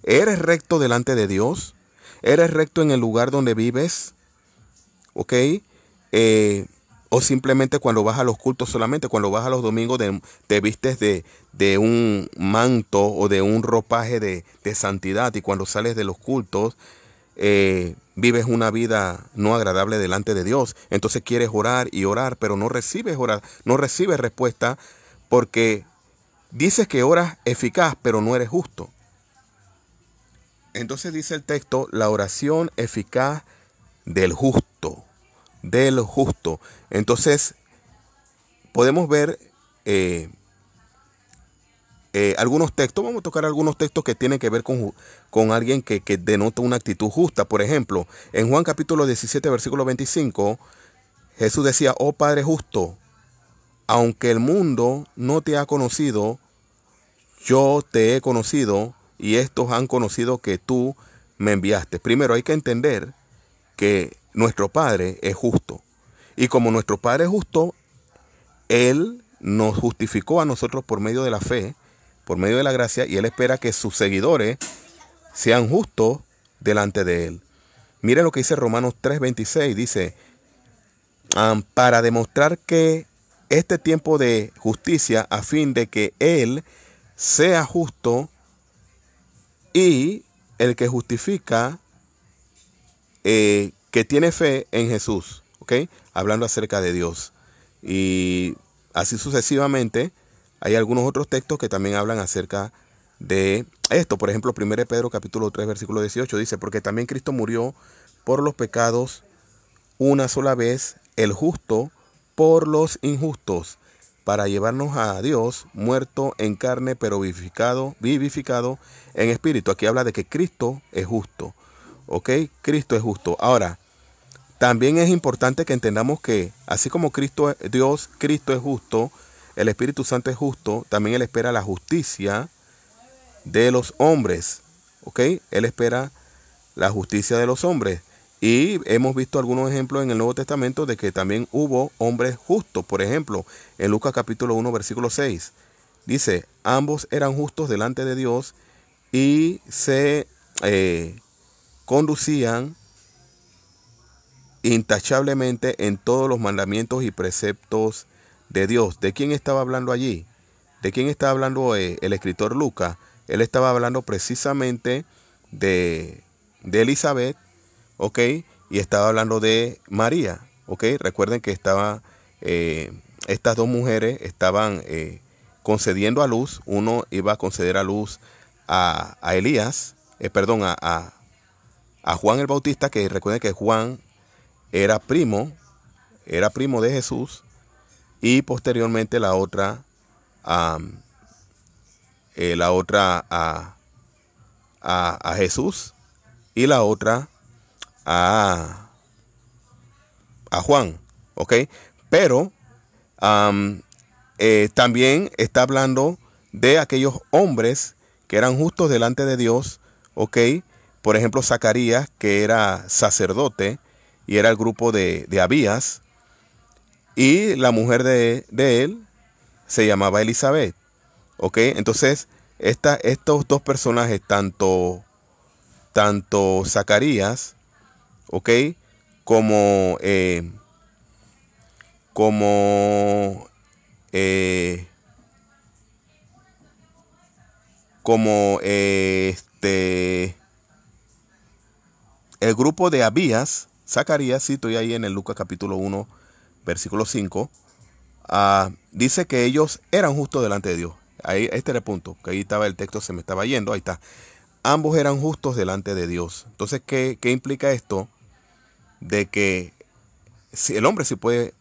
¿Eres recto delante de Dios? ¿Eres recto en el lugar donde vives? ¿Ok? O simplemente cuando vas a los cultos, solamente cuando vas a los domingos te vistes de un manto o de un ropaje de santidad, y cuando sales de los cultos vives una vida no agradable delante de Dios. Entonces quieres orar y orar, pero no recibes respuesta, porque dices que oras eficaz, pero no eres justo. Entonces dice el texto, la oración eficaz del justo. Del justo. Entonces podemos ver algunos textos. Vamos a tocar algunos textos que tienen que ver con alguien que denota una actitud justa. Por ejemplo, en Juan capítulo 17, versículo 25, Jesús decía, oh Padre justo, aunque el mundo no te ha conocido, yo te he conocido, y estos han conocido que tú me enviaste. Primero hay que entender que nuestro Padre es justo. Y como nuestro Padre es justo, Él nos justificó a nosotros por medio de la fe, por medio de la gracia, y Él espera que sus seguidores sean justos delante de Él. Mire lo que dice Romanos 3:26, dice, para demostrar que este tiempo de justicia, a fin de que Él sea justo y el que justifica, que tiene fe en Jesús, ¿ok? Hablando acerca de Dios. Y así sucesivamente, hay algunos otros textos que también hablan acerca de esto. Por ejemplo, 1 Pedro capítulo 3, versículo 18 dice, porque también Cristo murió por los pecados una sola vez, el justo por los injustos, para llevarnos a Dios, muerto en carne, pero vivificado en espíritu. Aquí habla de que Cristo es justo. ¿Ok? Cristo es justo. Ahora, también es importante que entendamos que así como Cristo es justo, el Espíritu Santo es justo, también Él espera la justicia de los hombres. ¿Ok? Él espera la justicia de los hombres. Y hemos visto algunos ejemplos en el Nuevo Testamento de que también hubo hombres justos. Por ejemplo, en Lucas capítulo 1, versículo 6, dice, ambos eran justos delante de Dios y se conducían intachablemente en todos los mandamientos y preceptos de Dios. ¿De quién estaba hablando allí? ¿De quién estaba hablando el escritor Lucas? Él estaba hablando precisamente de Elizabeth, ¿ok? Y estaba hablando de María, ¿ok? Recuerden que estas dos mujeres estaban concediendo a luz. Uno iba a conceder a luz a Elías, a Juan el Bautista, que recuerden que Juan era primo de Jesús, y posteriormente la otra a Jesús, y la otra a Juan, ¿ok? Pero también está hablando de aquellos hombres que eran justos delante de Dios, ¿ok? Por ejemplo, Zacarías, que era sacerdote y era el grupo de Abías, y la mujer de él se llamaba Elizabeth, ¿ok? Entonces, estos dos personajes, tanto Zacarías, ¿ok? Como el grupo de Abías, Zacarías, sí, estoy ahí en el Lucas capítulo 1, versículo 5, dice que ellos eran justos delante de Dios. Ahí, este era el punto, que ahí estaba el texto, se me estaba yendo, ahí está. Ambos eran justos delante de Dios. Entonces, ¿qué implica esto? De que si el hombre sí puede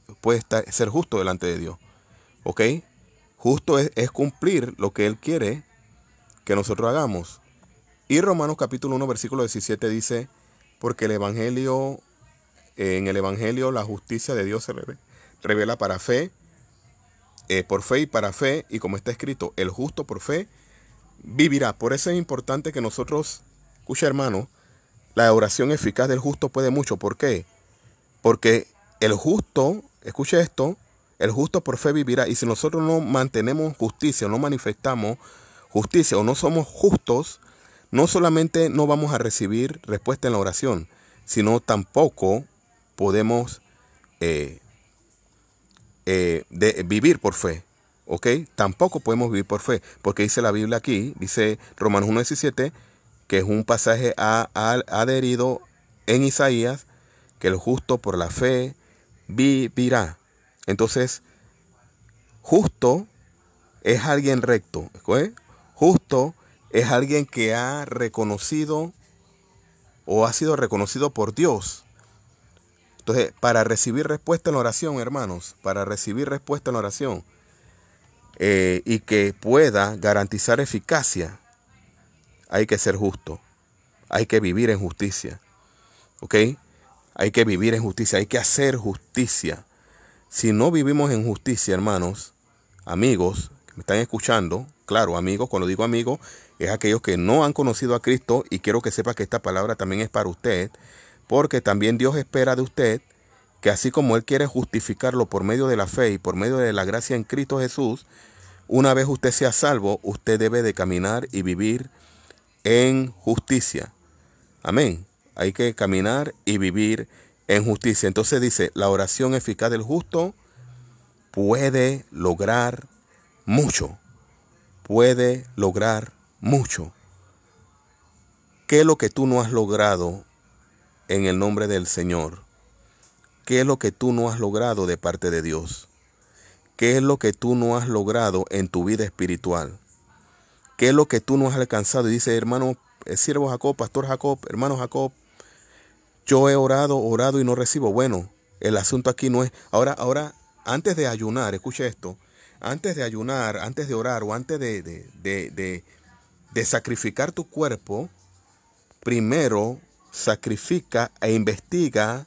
ser justo delante de Dios. ¿Ok? Justo es cumplir lo que Él quiere que nosotros hagamos. Y Romanos capítulo 1, versículo 17 dice, porque en el Evangelio la justicia de Dios se revela por fe y para fe, y como está escrito, el justo por fe vivirá. Por eso es importante que nosotros, escucha hermano, la oración eficaz del justo puede mucho. ¿Por qué? Porque el justo, escuche esto, el justo por fe vivirá. Y si nosotros no mantenemos justicia, no manifestamos justicia o no somos justos, no solamente no vamos a recibir respuesta en la oración, sino tampoco podemos vivir por fe. ¿Ok? Tampoco podemos vivir por fe, porque dice la Biblia aquí, dice Romanos 1:17, que es un pasaje adherido en Isaías, que el justo por la fe vivirá. Entonces, justo es alguien recto, ¿eh? Justo es alguien que ha reconocido o ha sido reconocido por Dios. Entonces, para recibir respuesta en la oración, hermanos, para recibir respuesta en la oración y que pueda garantizar eficacia, hay que ser justo, hay que vivir en justicia, ¿ok? Hay que vivir en justicia, hay que hacer justicia. Si no vivimos en justicia, hermanos, amigos que me están escuchando, claro, amigos, cuando digo amigos, es aquellos que no han conocido a Cristo, y quiero que sepa que esta palabra también es para usted, porque también Dios espera de usted que así como Él quiere justificarlo por medio de la fe y por medio de la gracia en Cristo Jesús, una vez usted sea salvo, usted debe de caminar y vivir en justicia. Amén. Hay que caminar y vivir en justicia. Entonces dice, la oración eficaz del justo puede lograr mucho. Puede lograr mucho. ¿Qué es lo que tú no has logrado en el nombre del Señor? ¿Qué es lo que tú no has logrado de parte de Dios? ¿Qué es lo que tú no has logrado en tu vida espiritual? ¿Qué es lo que tú no has alcanzado? Y dice, hermano, siervo Jacob, pastor Jacob, hermano Jacob, yo he orado y no recibo. Bueno, el asunto aquí no es... Ahora, antes de ayunar, escuche esto. antes de ayunar, antes de orar o antes de sacrificar tu cuerpo, primero sacrifica e investiga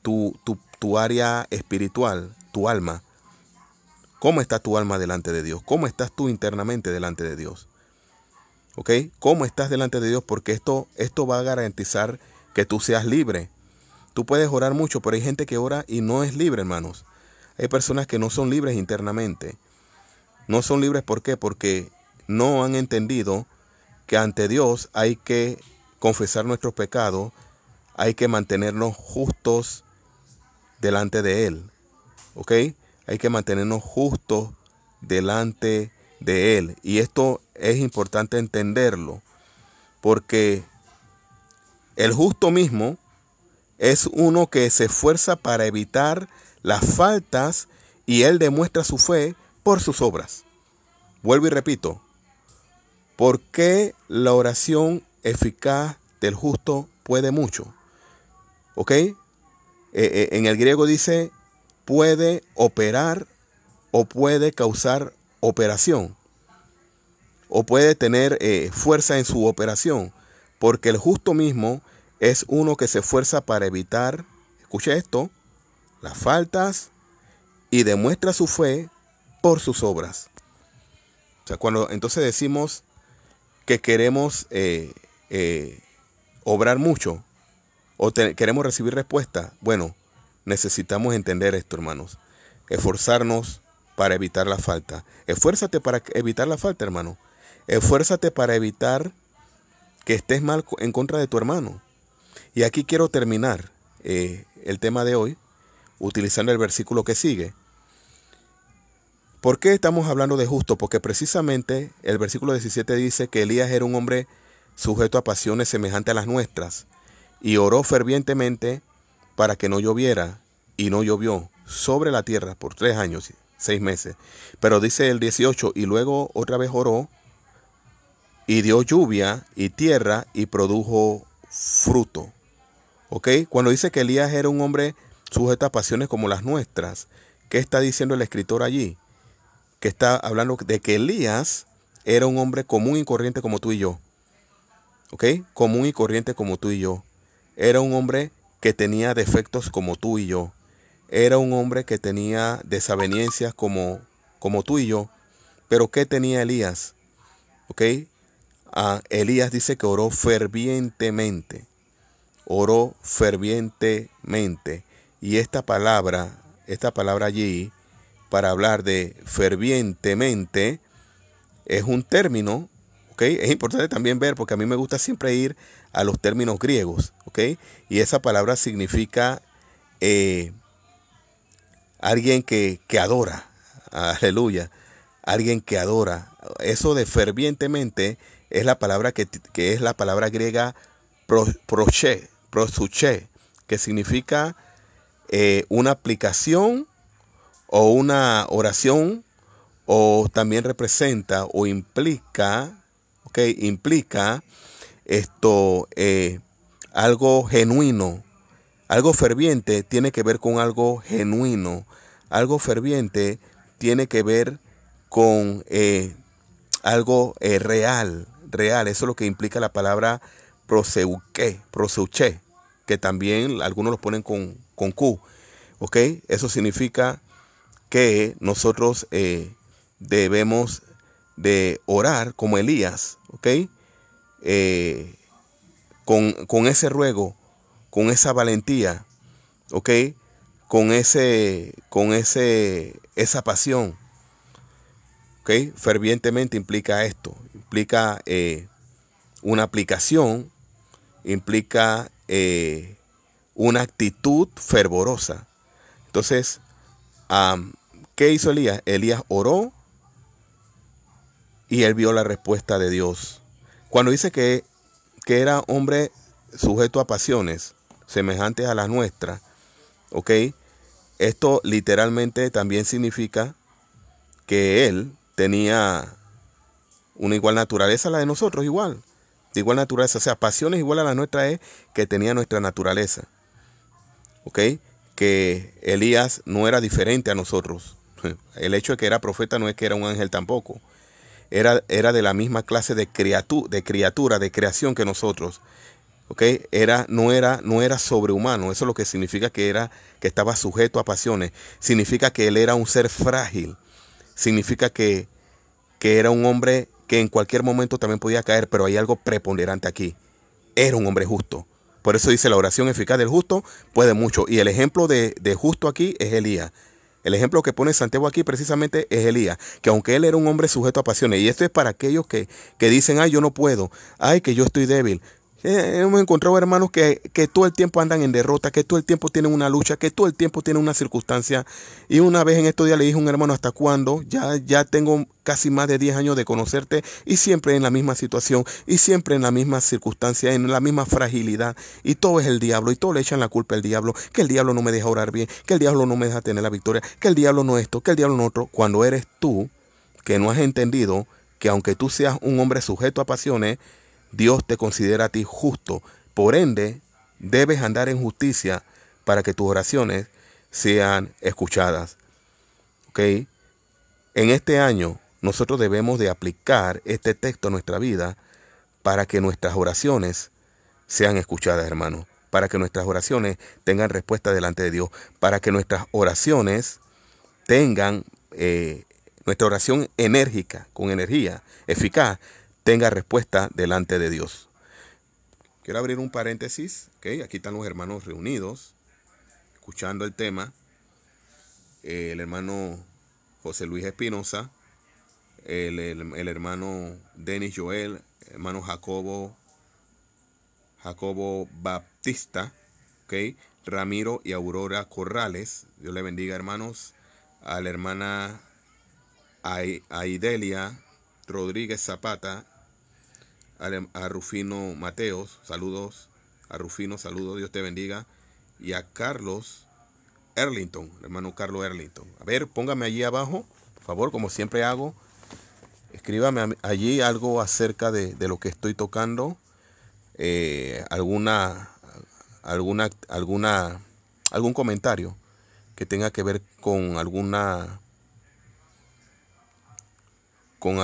tu área espiritual, tu alma. ¿Cómo está tu alma delante de Dios? ¿Cómo estás tú internamente delante de Dios? ¿Ok? ¿Cómo estás delante de Dios? Porque esto va a garantizar que tú seas libre. Tú puedes orar mucho, pero hay gente que ora y no es libre, hermanos. Hay personas que no son libres internamente. No son libres, ¿por qué? Porque no han entendido que ante Dios hay que confesar nuestros pecados, hay que mantenernos justos delante de Él. ¿Ok? Hay que mantenernos justos delante de Él. Y esto es importante entenderlo, porque el justo mismo es uno que se esfuerza para evitar las faltas y él demuestra su fe por sus obras. Vuelvo y repito, ¿por qué la oración eficaz del justo puede mucho? ¿Ok? En el griego dice puede operar o puede causar operación o puede tener fuerza en su operación, porque el justo mismo es uno que se esfuerza para evitar, escuche esto, las faltas y demuestra su fe por sus obras. O sea, cuando entonces decimos que queremos obrar mucho o queremos recibir respuesta, bueno, necesitamos entender esto, hermanos. Esforzarnos para evitar la falta. Esfuérzate para evitar la falta, hermano. Esfuérzate para evitar que estés mal en contra de tu hermano. Y aquí quiero terminar el tema de hoy utilizando el versículo que sigue. ¿Por qué estamos hablando de justo? Porque precisamente el versículo 17 dice que Elías era un hombre sujeto a pasiones semejantes a las nuestras y oró fervientemente para que no lloviera, y no llovió sobre la tierra por 3 años, 6 meses. Pero dice el 18, y luego otra vez oró y dio lluvia y tierra y produjo fruto. ¿Ok? Cuando dice que Elías era un hombre sujeto a pasiones como las nuestras, ¿qué está diciendo el escritor allí? Que está hablando de que Elías era un hombre común y corriente como tú y yo. ¿Ok? Común y corriente como tú y yo. Era un hombre que tenía defectos como tú y yo. Era un hombre que tenía desavenencias como tú y yo. Pero ¿qué tenía Elías? ¿Ok? Elías dice que oró fervientemente. Oró fervientemente. Y esta palabra allí, para hablar de fervientemente, es un término, ¿ok? Es importante también ver, porque a mí me gusta siempre ir a los términos griegos, ¿ok? Y esa palabra significa alguien que adora, aleluya, alguien que adora. Eso de fervientemente es la palabra que es la palabra griega prosuche, que significa una aplicación o una oración, o también representa o implica, ¿ok? Implica esto, algo genuino. Algo ferviente tiene que ver con algo genuino. Algo ferviente tiene que ver con algo real. Eso es lo que implica la palabra proseuche, que también algunos lo ponen con Q. ¿Ok? Eso significa que nosotros debemos de orar como Elías, ¿ok? Con ese ruego, con esa valentía, ¿ok? Con esa pasión, ¿ok? Fervientemente implica esto, implica una aplicación, implica una actitud fervorosa. Entonces, ¿qué hizo Elías? Elías oró y él vio la respuesta de Dios. Cuando dice que era hombre sujeto a pasiones semejantes a las nuestras, ¿ok? Esto literalmente también significa que él tenía una igual naturaleza a la de nosotros, igual. De igual naturaleza. O sea, pasiones igual a la nuestra es que tenía nuestra naturaleza. ¿Ok? Que Elías no era diferente a nosotros. El hecho de que era profeta no es que era un ángel tampoco. Era de la misma clase de criatura, de creación que nosotros. ¿Okay? No era sobrehumano. Eso es lo que significa que estaba sujeto a pasiones. Significa que él era un ser frágil. Significa que era un hombre que en cualquier momento también podía caer, pero hay algo preponderante aquí. Era un hombre justo. Por eso dice, la oración eficaz del justo puede mucho. Y el ejemplo de justo aquí es Elías. El ejemplo que pone Santiago aquí precisamente es Elías, que aunque él era un hombre sujeto a pasiones, y esto es para aquellos que dicen, ay, yo no puedo, ay, que yo estoy débil. Hemos encontrado hermanos que todo el tiempo andan en derrota, que todo el tiempo tienen una lucha, que todo el tiempo tienen una circunstancia. Y una vez en estos días le dije a un hermano, ¿hasta cuándo? Ya tengo casi más de 10 años de conocerte y siempre en la misma situación y siempre en la misma circunstancia, en la misma fragilidad. Y todo es el diablo y todo le echan la culpa al diablo, que el diablo no me deja orar bien, que el diablo no me deja tener la victoria, que el diablo no esto, que el diablo no otro. Cuando eres tú que no has entendido que aunque tú seas un hombre sujeto a pasiones, Dios te considera a ti justo. Por ende, debes andar en justicia para que tus oraciones sean escuchadas. ¿Ok? En este año, nosotros debemos de aplicar este texto a nuestra vida para que nuestras oraciones sean escuchadas, hermano. Para que nuestras oraciones tengan respuesta delante de Dios. Para que nuestras oraciones tengan, nuestra oración enérgica, con energía, eficaz, tenga respuesta delante de Dios. Quiero abrir un paréntesis. ¿Okay? Aquí están los hermanos reunidos, escuchando el tema. El hermano José Luis Espinosa, el hermano Denis Joel, hermano Jacobo Baptista, ¿okay? Ramiro y Aurora Corrales. Dios le bendiga, hermanos. A la hermana Aidelia Rodríguez Zapata, a Rufino Mateos, saludos. A Rufino, saludos, Dios te bendiga. Y a Carlos Erlington, hermano Carlos Erlington. A ver, póngame allí abajo, por favor, como siempre hago. Escríbame allí algo acerca de lo que estoy tocando. Algún comentario que tenga que ver con con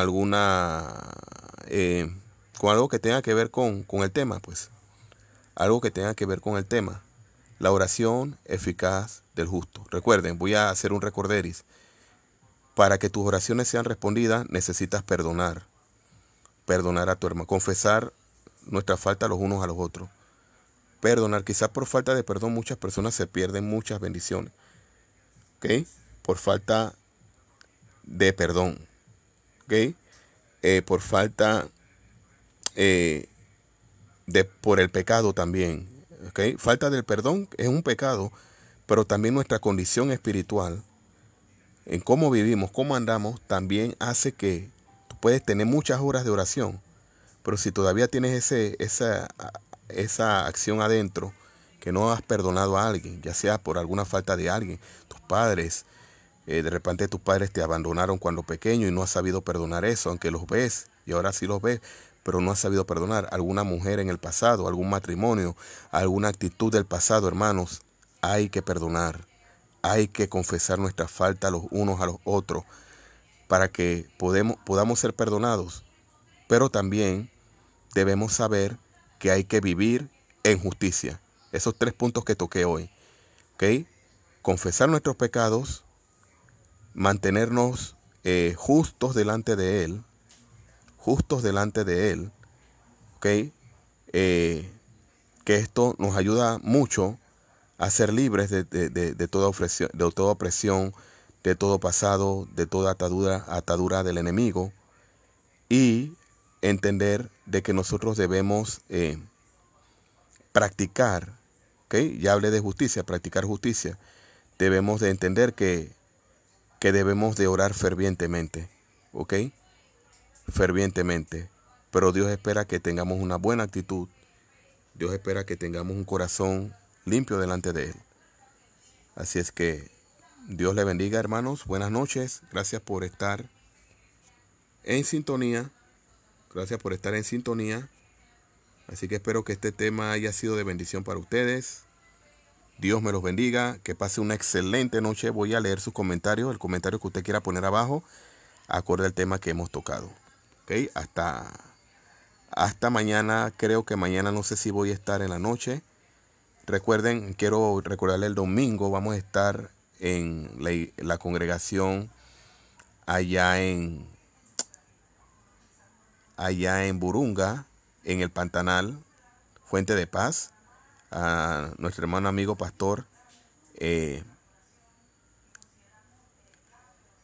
algo que tenga que ver con el tema, pues. Algo que tenga que ver con el tema. La oración eficaz del justo. Recuerden, voy a hacer un recorderis. Para que tus oraciones sean respondidas, necesitas perdonar. Perdonar a tu hermano. Confesar nuestra falta los unos a los otros. Perdonar. Quizás por falta de perdón muchas personas se pierden muchas bendiciones. ¿Ok? Por falta de perdón. ¿Ok? Por falta por el pecado también. ¿Okay? Falta del perdón es un pecado, pero también nuestra condición espiritual, en cómo vivimos, cómo andamos, también hace que tú puedes tener muchas horas de oración, pero si todavía tienes esa acción adentro, que no has perdonado a alguien, ya sea por alguna falta de alguien, tus padres, de repente tus padres te abandonaron cuando pequeño y no has sabido perdonar eso, aunque los ves y ahora sí los ves, pero no has sabido perdonar. Alguna mujer en el pasado, algún matrimonio, alguna actitud del pasado, hermanos, hay que perdonar. Hay que confesar nuestras faltas los unos a los otros para que podamos ser perdonados. Pero también debemos saber que hay que vivir en justicia. Esos 3 puntos que toqué hoy. ¿Okay? Confesar nuestros pecados, mantenernos justos delante de Él, ¿ok? Que esto nos ayuda mucho a ser libres de toda opresión, de todo pasado, de toda atadura del enemigo, y entender de que nosotros debemos practicar, ¿ok? Ya hablé de justicia, practicar justicia. Debemos de entender que debemos de orar fervientemente, ¿ok? Fervientemente. Pero Dios espera que tengamos una buena actitud. Dios espera que tengamos un corazón limpio delante de Él. Así es que Dios le bendiga, hermanos. Buenas noches. Gracias por estar en sintonía. Gracias por estar en sintonía. Así que espero que este tema haya sido de bendición para ustedes. Dios me los bendiga, que pase una excelente noche. Voy a leer sus comentarios, el comentario que usted quiera poner abajo, acorde al tema que hemos tocado. ¿Ok? Hasta mañana. Creo que mañana no sé si voy a estar en la noche. Recuerden, quiero recordarle, el domingo vamos a estar en la congregación allá en Burunga, en el Pantanal, Fuente de Paz. A nuestro hermano amigo pastor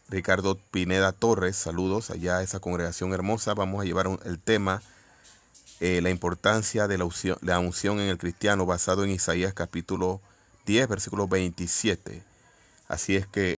Ricardo Pineda Torres, saludos allá a esa congregación hermosa. Vamos a llevar el tema, la importancia de la unción en el cristiano, basado en Isaías capítulo 10, versículo 27. Así es que